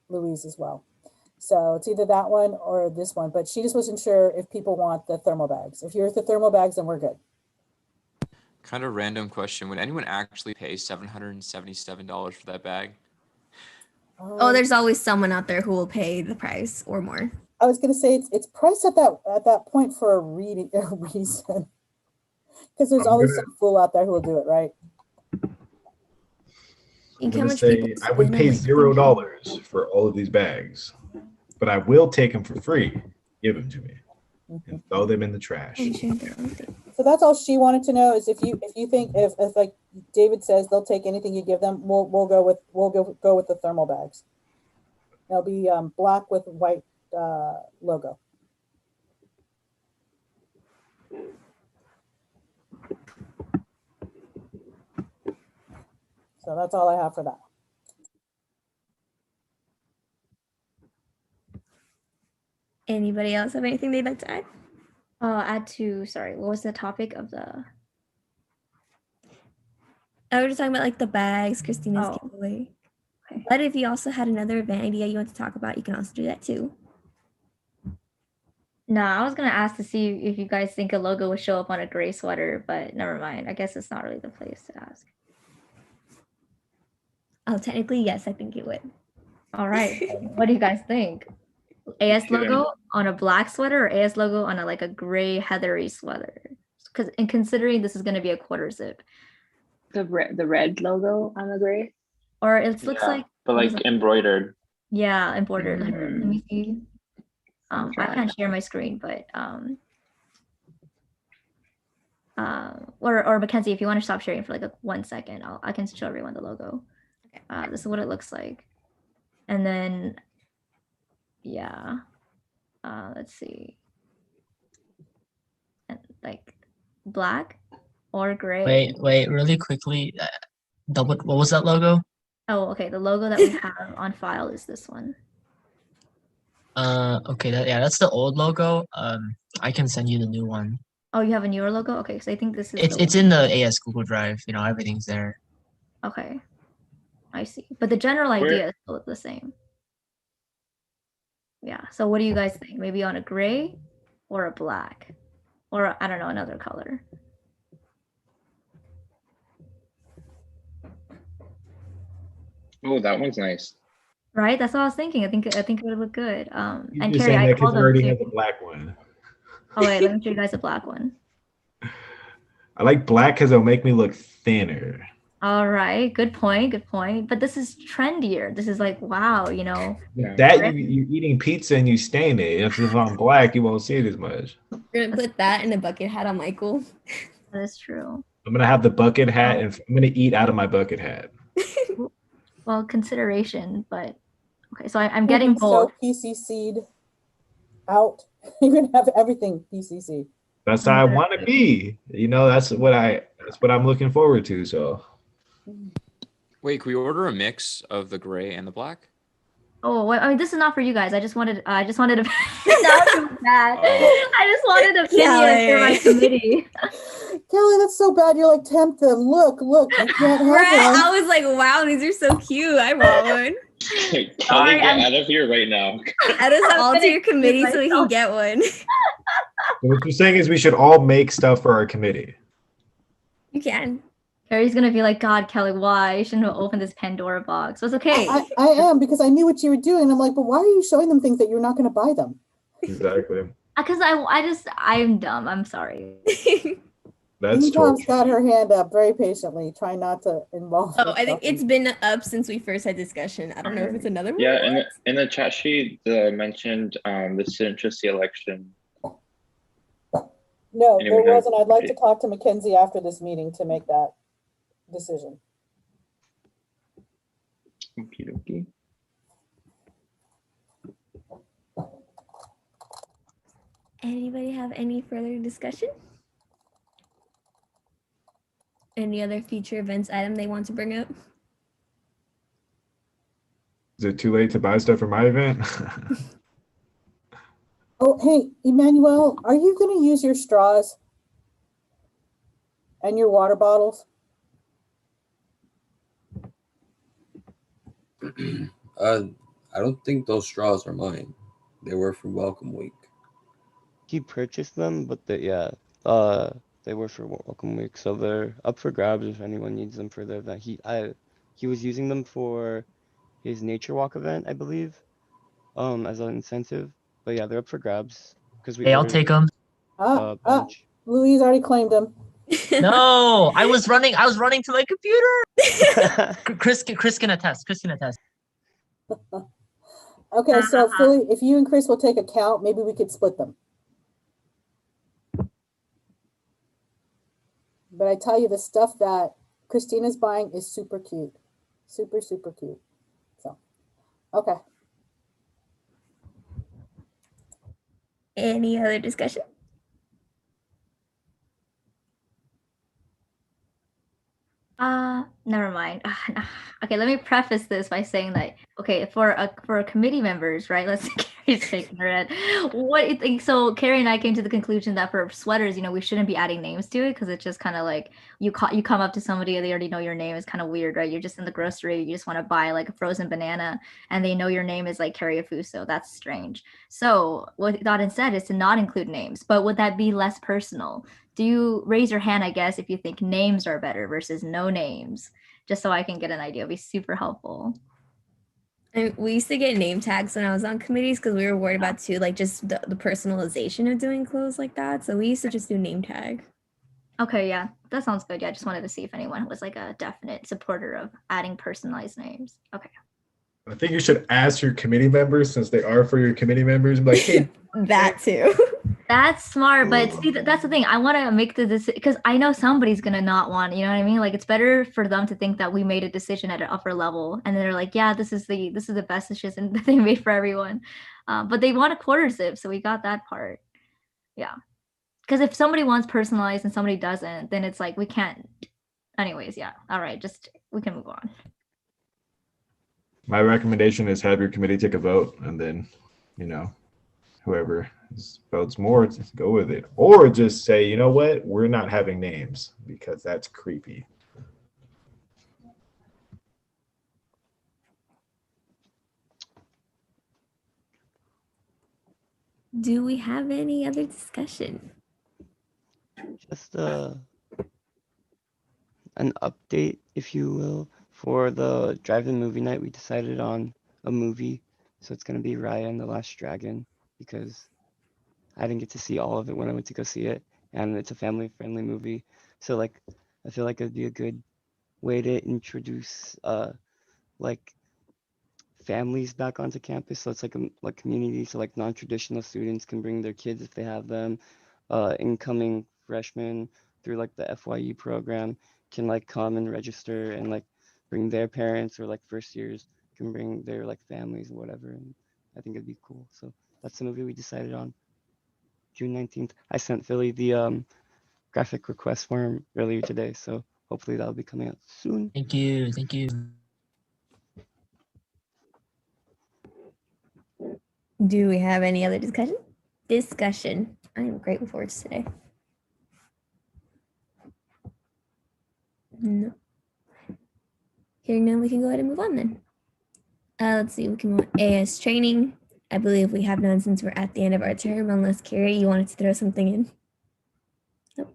Louise as well. So it's either that one or this one, but she just wasn't sure if people want the thermal bags. If you're with the thermal bags, then we're good. Kind of random question. Would anyone actually pay $777 for that bag? Oh, there's always someone out there who will pay the price or more. I was going to say it's priced at that point for a reason, because there's always some fool out there who will do it, right? I'm gonna say I would pay $0 for all of these bags, but I will take them for free. Give them to me and throw them in the trash. So that's all she wanted to know, is if you think if like David says they'll take anything you give them, we'll go with the thermal bags. They'll be black with white logo. So that's all I have for that. Anybody else have anything they'd like to add? Sorry, what was the topic of the? I was just talking about like the bags, Christina's Oh. giveaway. Okay. But if you also had another event idea you want to talk about, you can also do that too. No, I was gonna ask to see if you guys think a logo would show up on a gray sweater, but never mind. I guess it's not really the place to ask. Oh, technically, yes, I think it would. All right. What do you guys think? AS logo on a black sweater or AS logo on a gray heathery sweater? Because in considering this is going to be a quarter zip, The red logo on the gray. or it looks like but like embroidered. embroidered. Let me see. I can't share my screen, but or Mackenzie, if you want to stop sharing for like 1 second, I can show everyone the logo. This is what it looks like, and then let's see, and like black or gray. Wait, really quickly. What was that logo? Oh, okay. The logo that we have on file is this one. Okay, that's the old logo. I can send you the new one. Oh, you have a newer logo? Okay, so I think this is It's in the AS Google Drive. Everything's there. Okay, I see. But the general idea is still the same. Yeah. So what do you guys think? Maybe on a gray or a black, or I don't know, another color. Oh, that one's nice. Right. That's what I was thinking. I think it would look good. And You're Carrie, saying I that 'cause called you them already too. have the black one. Oh wait, let me show you guys a black one. I like black because it'll make me look thinner. All right, good point, good point. But this is trendier. This is like, wow, That you're eating pizza and you stain it. If I'm black, you won't see it as much. We're gonna put that in a bucket hat on Michael. That is true. I'm gonna have the bucket hat and I'm gonna eat out of my bucket hat. Well, consideration, but okay. So I'm getting so both. PCC'd out. You're gonna have everything PCC. That's how I want to be. That's what I'm looking forward to. So. Wait, can we order a mix of the gray and the black? Oh, well, I mean, this is not for you guys. I just wanted a. Now it's so bad. I just wanted an opinion for my committee. Kelly, that's so bad. You're like, tempt them. Look, you can't have Right? one. I was like, wow, these are so cute. I want one. Kelly, get out of here right now. Add us all to your committee so we can get one. What you're saying is we should all make stuff for our committee. You can. Carrie's gonna be like, God, Kelly, why? You shouldn't have opened this Pandora box. So it's okay. I am, because I knew what you were doing. I'm like, but why are you showing them things that you're not going to buy them? Exactly. Because I'm dumb. I'm sorry. That's Tom's got her hand up very patiently, trying not to involve. Oh, I think herself in- it's been up since we first had discussion. I don't know if it's another one. Yeah, in the chat sheet mentioned the student trustee election. No, there Anyone have wasn't. I'd like to update? talk to Mackenzie after this meeting to make that decision. Okie dokie. Anybody have any further discussion? Any other future events item they want to bring up? Is it too late to buy stuff for my event? Oh, hey, Emmanuel, are you going to use your straws and your water bottles? I don't think those straws are mine. They were from Welcome Week. He purchased them, but they were for Welcome Week, so they're up for grabs if anyone needs them for the event. He was using them for his nature walk event, I believe, as an incentive. But yeah, they're up for grabs because we Hey, I'll ordered take them. a bunch. Louise already claimed them. No, I was running to my computer. Chris can attest. Chris can attest. Okay, so Philly, if you and Chris will take a count, maybe we could split them. But I tell you, the stuff that Christina's buying is super cute. Super, super cute. So, okay. Any other discussion? Never mind. Okay, let me preface this by saying that for a committee members, right? Let's Carrie's shaking her head. What do you think? So Carrie and I came to the conclusion that for sweaters, we shouldn't be adding names to it because it's just kind of like you come up to somebody and they already know your name. It's kind of weird, right? You're just in the grocery, you just want to buy like a frozen banana, and they know your name is like Carrie Afuso. That's strange. So what we thought instead is to not include names, but would that be less personal? Do you raise your hand, I guess, if you think names are better versus no names, just so I can get an idea? It'd be super helpful. And we used to get name tags when I was on committees because we were worried about too, like just the personalization of doing clothes like that. So we used to just do name tag. Okay, yeah, that sounds good. Yeah, I just wanted to see if anyone was like a definite supporter of adding personalized names. Okay. I think you should ask your committee members, since they are for your committee members, like, hey, that too. That's smart, but see, that's the thing. I want to make the decision because I know somebody's gonna not want. You know what I mean? Like it's better for them to think that we made a decision at an upper level, and then they're like, "Yeah, this is the best decision that they made for everyone." But they want a quarter zip, so we got that part. Yeah, because if somebody wants personalized and somebody doesn't, then it's like we can't. Anyways, yeah. All right, we can move on. my recommendation is have your committee take a vote, and then, whoever votes more, just go with it. Or just say, you know what, we're not having names because that's creepy. Do we have any other discussion? Just an update, if you will, for the drive-in movie night. We decided on a movie, so it's gonna be Raya and the Last Dragon, because I didn't get to see all of it when I went to go see it, and it's a family-friendly movie. So like, I feel like it'd be a good way to introduce like families back onto campus. So it's like a community. So like non-traditional students can bring their kids if they have them. Incoming freshmen through like the FYE program can like come and register and like bring their parents, or like first years can bring their like families or whatever. And I think it'd be cool. So that's the movie we decided on. June 19th. I sent Philly the graphic request form earlier today, so hopefully that'll be coming out soon. Thank you. Do we have any other discussion? I am great with words today. No. Hearing none, we can go ahead and move on then. Let's see, we can move on. AS training. I believe we have none since we're at the end of our term, unless Carrie, you wanted to throw something in. Nope.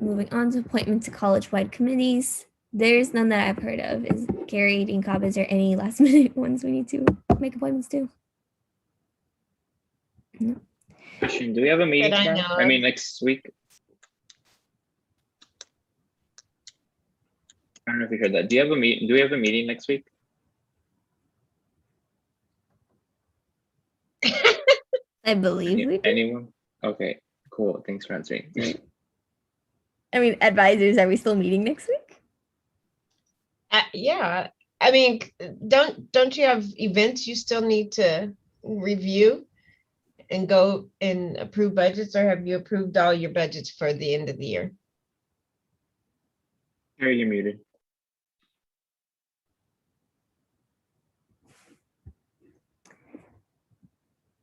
Moving on to appointment to college-wide committees. There's none that I've heard of. Is Carrie, Dean Cobb, is there any last minute ones we need to make appointments to? No. Question, do we have a meeting That I tomorrow? know I mean, of. next week? I don't know if you heard that. Do you have a meeting? Do we have a meeting next week? I believe we do. Anyone? Okay, cool. Thanks for answering. I mean, advisors, are we still meeting next week? Yeah, I mean, don't you have events you still need to review and go and approve budgets, or have you approved all your budgets for the end of the year? Harry, you're muted.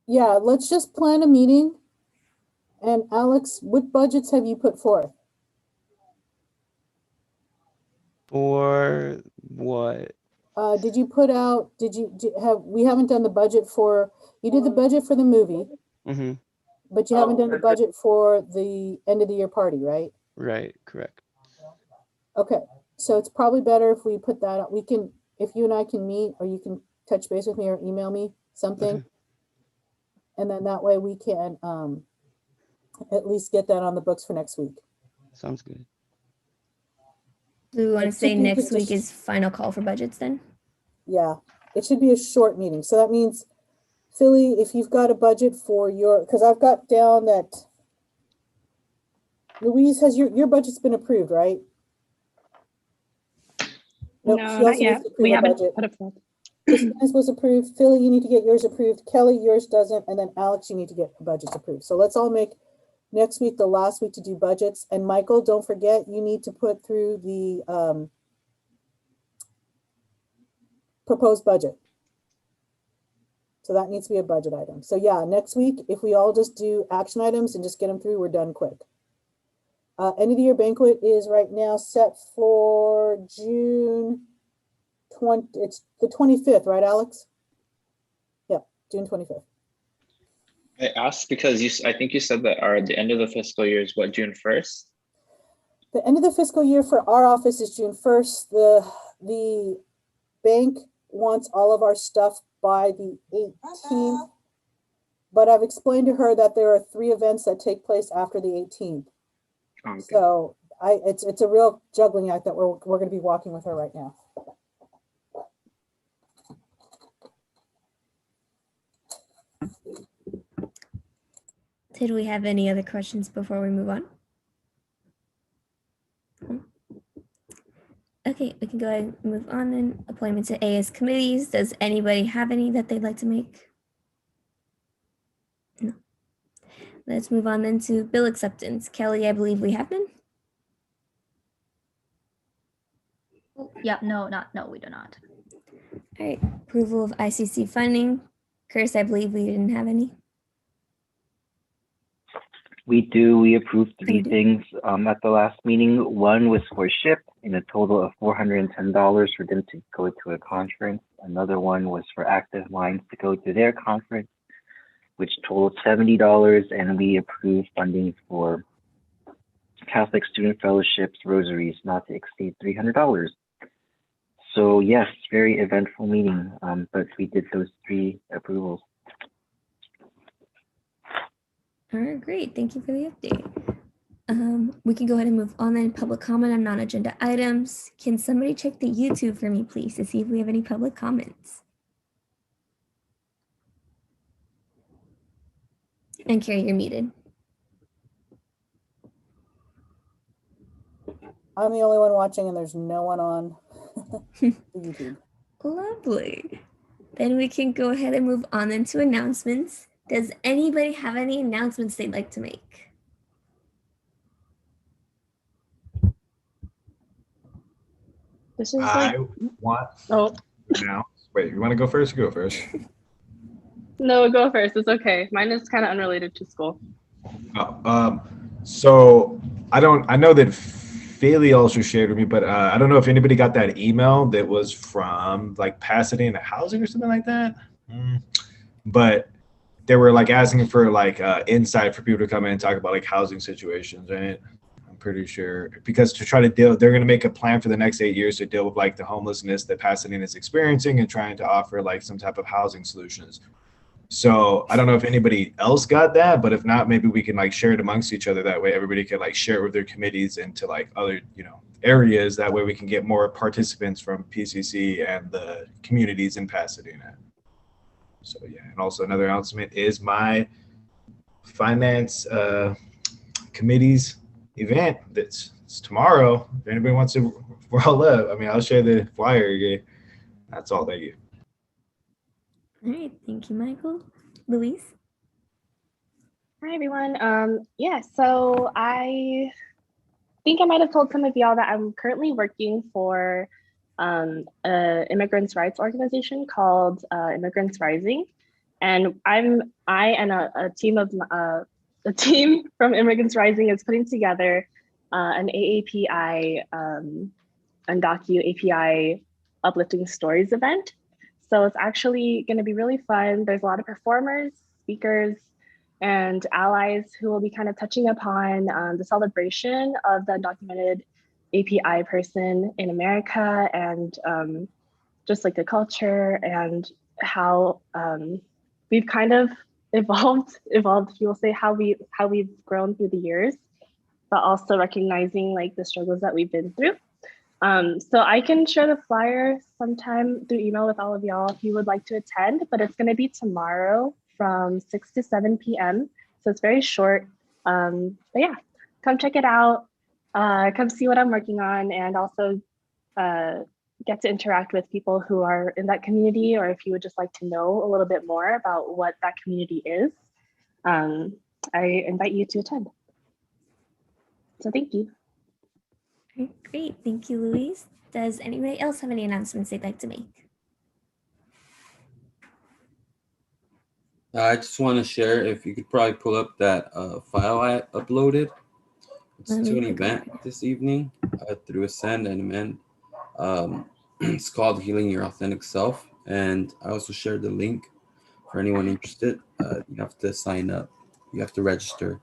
Yeah, let's just plan a meeting. And Alex, what budgets have you put forth? For what? Did you put out, we haven't done the budget for, you did the budget for the movie, Mm-hmm. but you haven't done the budget for the end of the year party, right? Right, correct. Okay, so it's probably better if we put that, we can, if you and I can meet, or you can touch base with me or email me something. Okay. And then that way we can at least get that on the books for next week. Sounds good. Do we want to It say should be next week just- is final call for budgets then? Yeah, it should be a short meeting. So that means, Philly, if you've got a budget for your, because I've got down that Louise, has your budget's been approved, right? Nope, No, she not also yet. needs to approve We her haven't budget. put it forward. Christina's was approved. Philly, you need to get yours approved. Kelly, yours doesn't. And then Alex, you need to get budgets approved. So let's all make next week the last week to do budgets. And Michael, don't forget, you need to put through the proposed budget. So that needs to be a budget item. So yeah, next week, if we all just do action items and just get them through, we're done quick. End of the year banquet is right now set for June 20, it's the 25th, right, Alex? Yep, June 25th. I asked because I think you said that the end of the fiscal year is what, June 1st? The end of the fiscal year for our office is June 1st. The bank wants all of our stuff by the 18th, but I've explained to her that there are 3 events that take place after the 18th. Okay. So it's a real juggling act that we're going to be walking with her right now. Did we have any other questions before we move on? Okay, we can go ahead and move on then. Appointments to AS committees. Does anybody have any that they'd like to make? No. Let's move on then to bill acceptance. Kelly, I believe we have none. Oh, yeah, no, we do not. All right, approval of ICC funding. Chris, I believe we didn't have any. We do. We approved We 3 do. things at the last meeting. One was for SHIP in a total of $410 for them to go to a conference. Another one was for Active Minds to go to their conference, which totaled $70. And we approved funding for Catholic Student Fellowships, Rosaries, not to exceed $300. So yes, very eventful meeting, but we did those 3 approvals. All right, great. Thank you for the update. We can go ahead and move on then. Public comment on non-agenda items. Can somebody check the YouTube for me, please, to see if we have any public comments? And Carrie, you're muted. I'm the only one watching and there's no one on the YouTube. Lovely. Then we can go ahead and move on then to announcements. Does anybody have any announcements they'd like to make? This is like, I want oh, now. Wait, you want to go first? Go first. no, go first. It's okay. Mine is kind of unrelated to school. So I know that Philly also shared with me, but I don't know if anybody got that email that was from like Pasadena Housing or something like that. But they were like asking for like insight for people to come in and talk about like housing situations, right? I'm pretty sure because to try to they're going to make a plan for the next 8 years to deal with like the homelessness that Pasadena is experiencing and trying to offer like some type of housing solutions. So I don't know if anybody else got that, but if not, maybe we can like share it amongst each other. That way everybody can like share it with their committees into like other, areas. That way we can get more participants from PCC and the communities in Pasadena. So yeah, and also another announcement is my finance committee's event it's tomorrow. If anybody wants to roll up, I mean, I'll share the flyer again. That's all. Thank you. All right, thank you, Michael. Louise? Hi, everyone. Yeah, so I think I might have told some of y'all that I'm currently working for an immigrants' rights organization called Immigrants Rising, and I and a team from Immigrants Rising is putting together an AAPI Undocu API Uplifting Stories event. So it's actually going to be really fun. There's a lot of performers, speakers, and allies who will be kind of touching upon the celebration of the undocumented API person in America, and just like the culture and how we've kind of evolved, you will say, how we've grown through the years, but also recognizing like the struggles that we've been through. So I can share the flyer sometime through email with all of y'all if you would like to attend, but it's going to be tomorrow from 6 to 7 p.m. So it's very short. But yeah, come check it out. Come see what I'm working on, and also get to interact with people who are in that community, or if you would just like to know a little bit more about what that community is, I invite you to attend. So thank you. All right, great. Thank you, Louise. Does anybody else have any announcements they'd like to make? I just want to share, if you could probably pull up that file I uploaded. It's Let me to an look at event this evening through Ascend and Amend. It's called Healing Your Authentic Self. And I also shared the link for anyone interested. You have to sign up. You have to register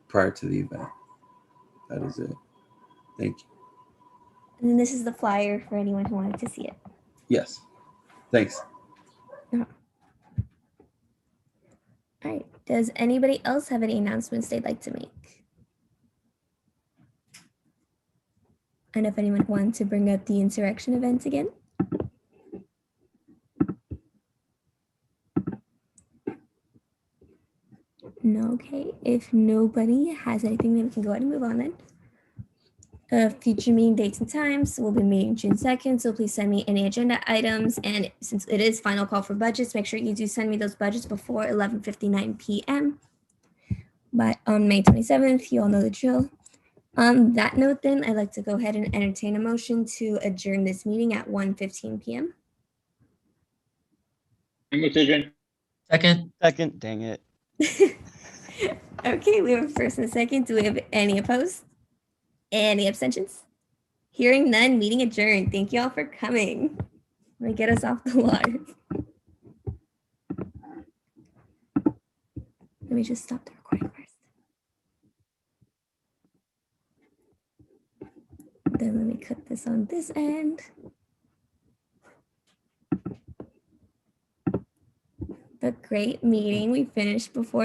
prior to the event. That is it. Thank you. And then this is the flyer for anyone who wanted to see it. Yes. Thanks. All right. Does anybody else have any announcements they'd like to make? And if anyone wants to bring up the insurrection event again? No, okay. If nobody has anything, then we can go ahead and move on then. Future meeting dates and times. We'll be meeting June 2nd, so please send me any agenda items. And since it is final call for budgets, make sure you do send me those budgets before 11:59 p.m. But on May 27th, you all know the drill. On that note, then, I'd like to go ahead and entertain a motion to adjourn this meeting at 1:15 p.m. Decision. Second, dang it. Okay, we have a first and a second. Do we have any opposed? Any abstentions? Hearing none, meeting adjourned. Thank you all for coming. Let me get us off the water. Let me just stop the recording first. Then let me cut this on this end. A great meeting. We finished before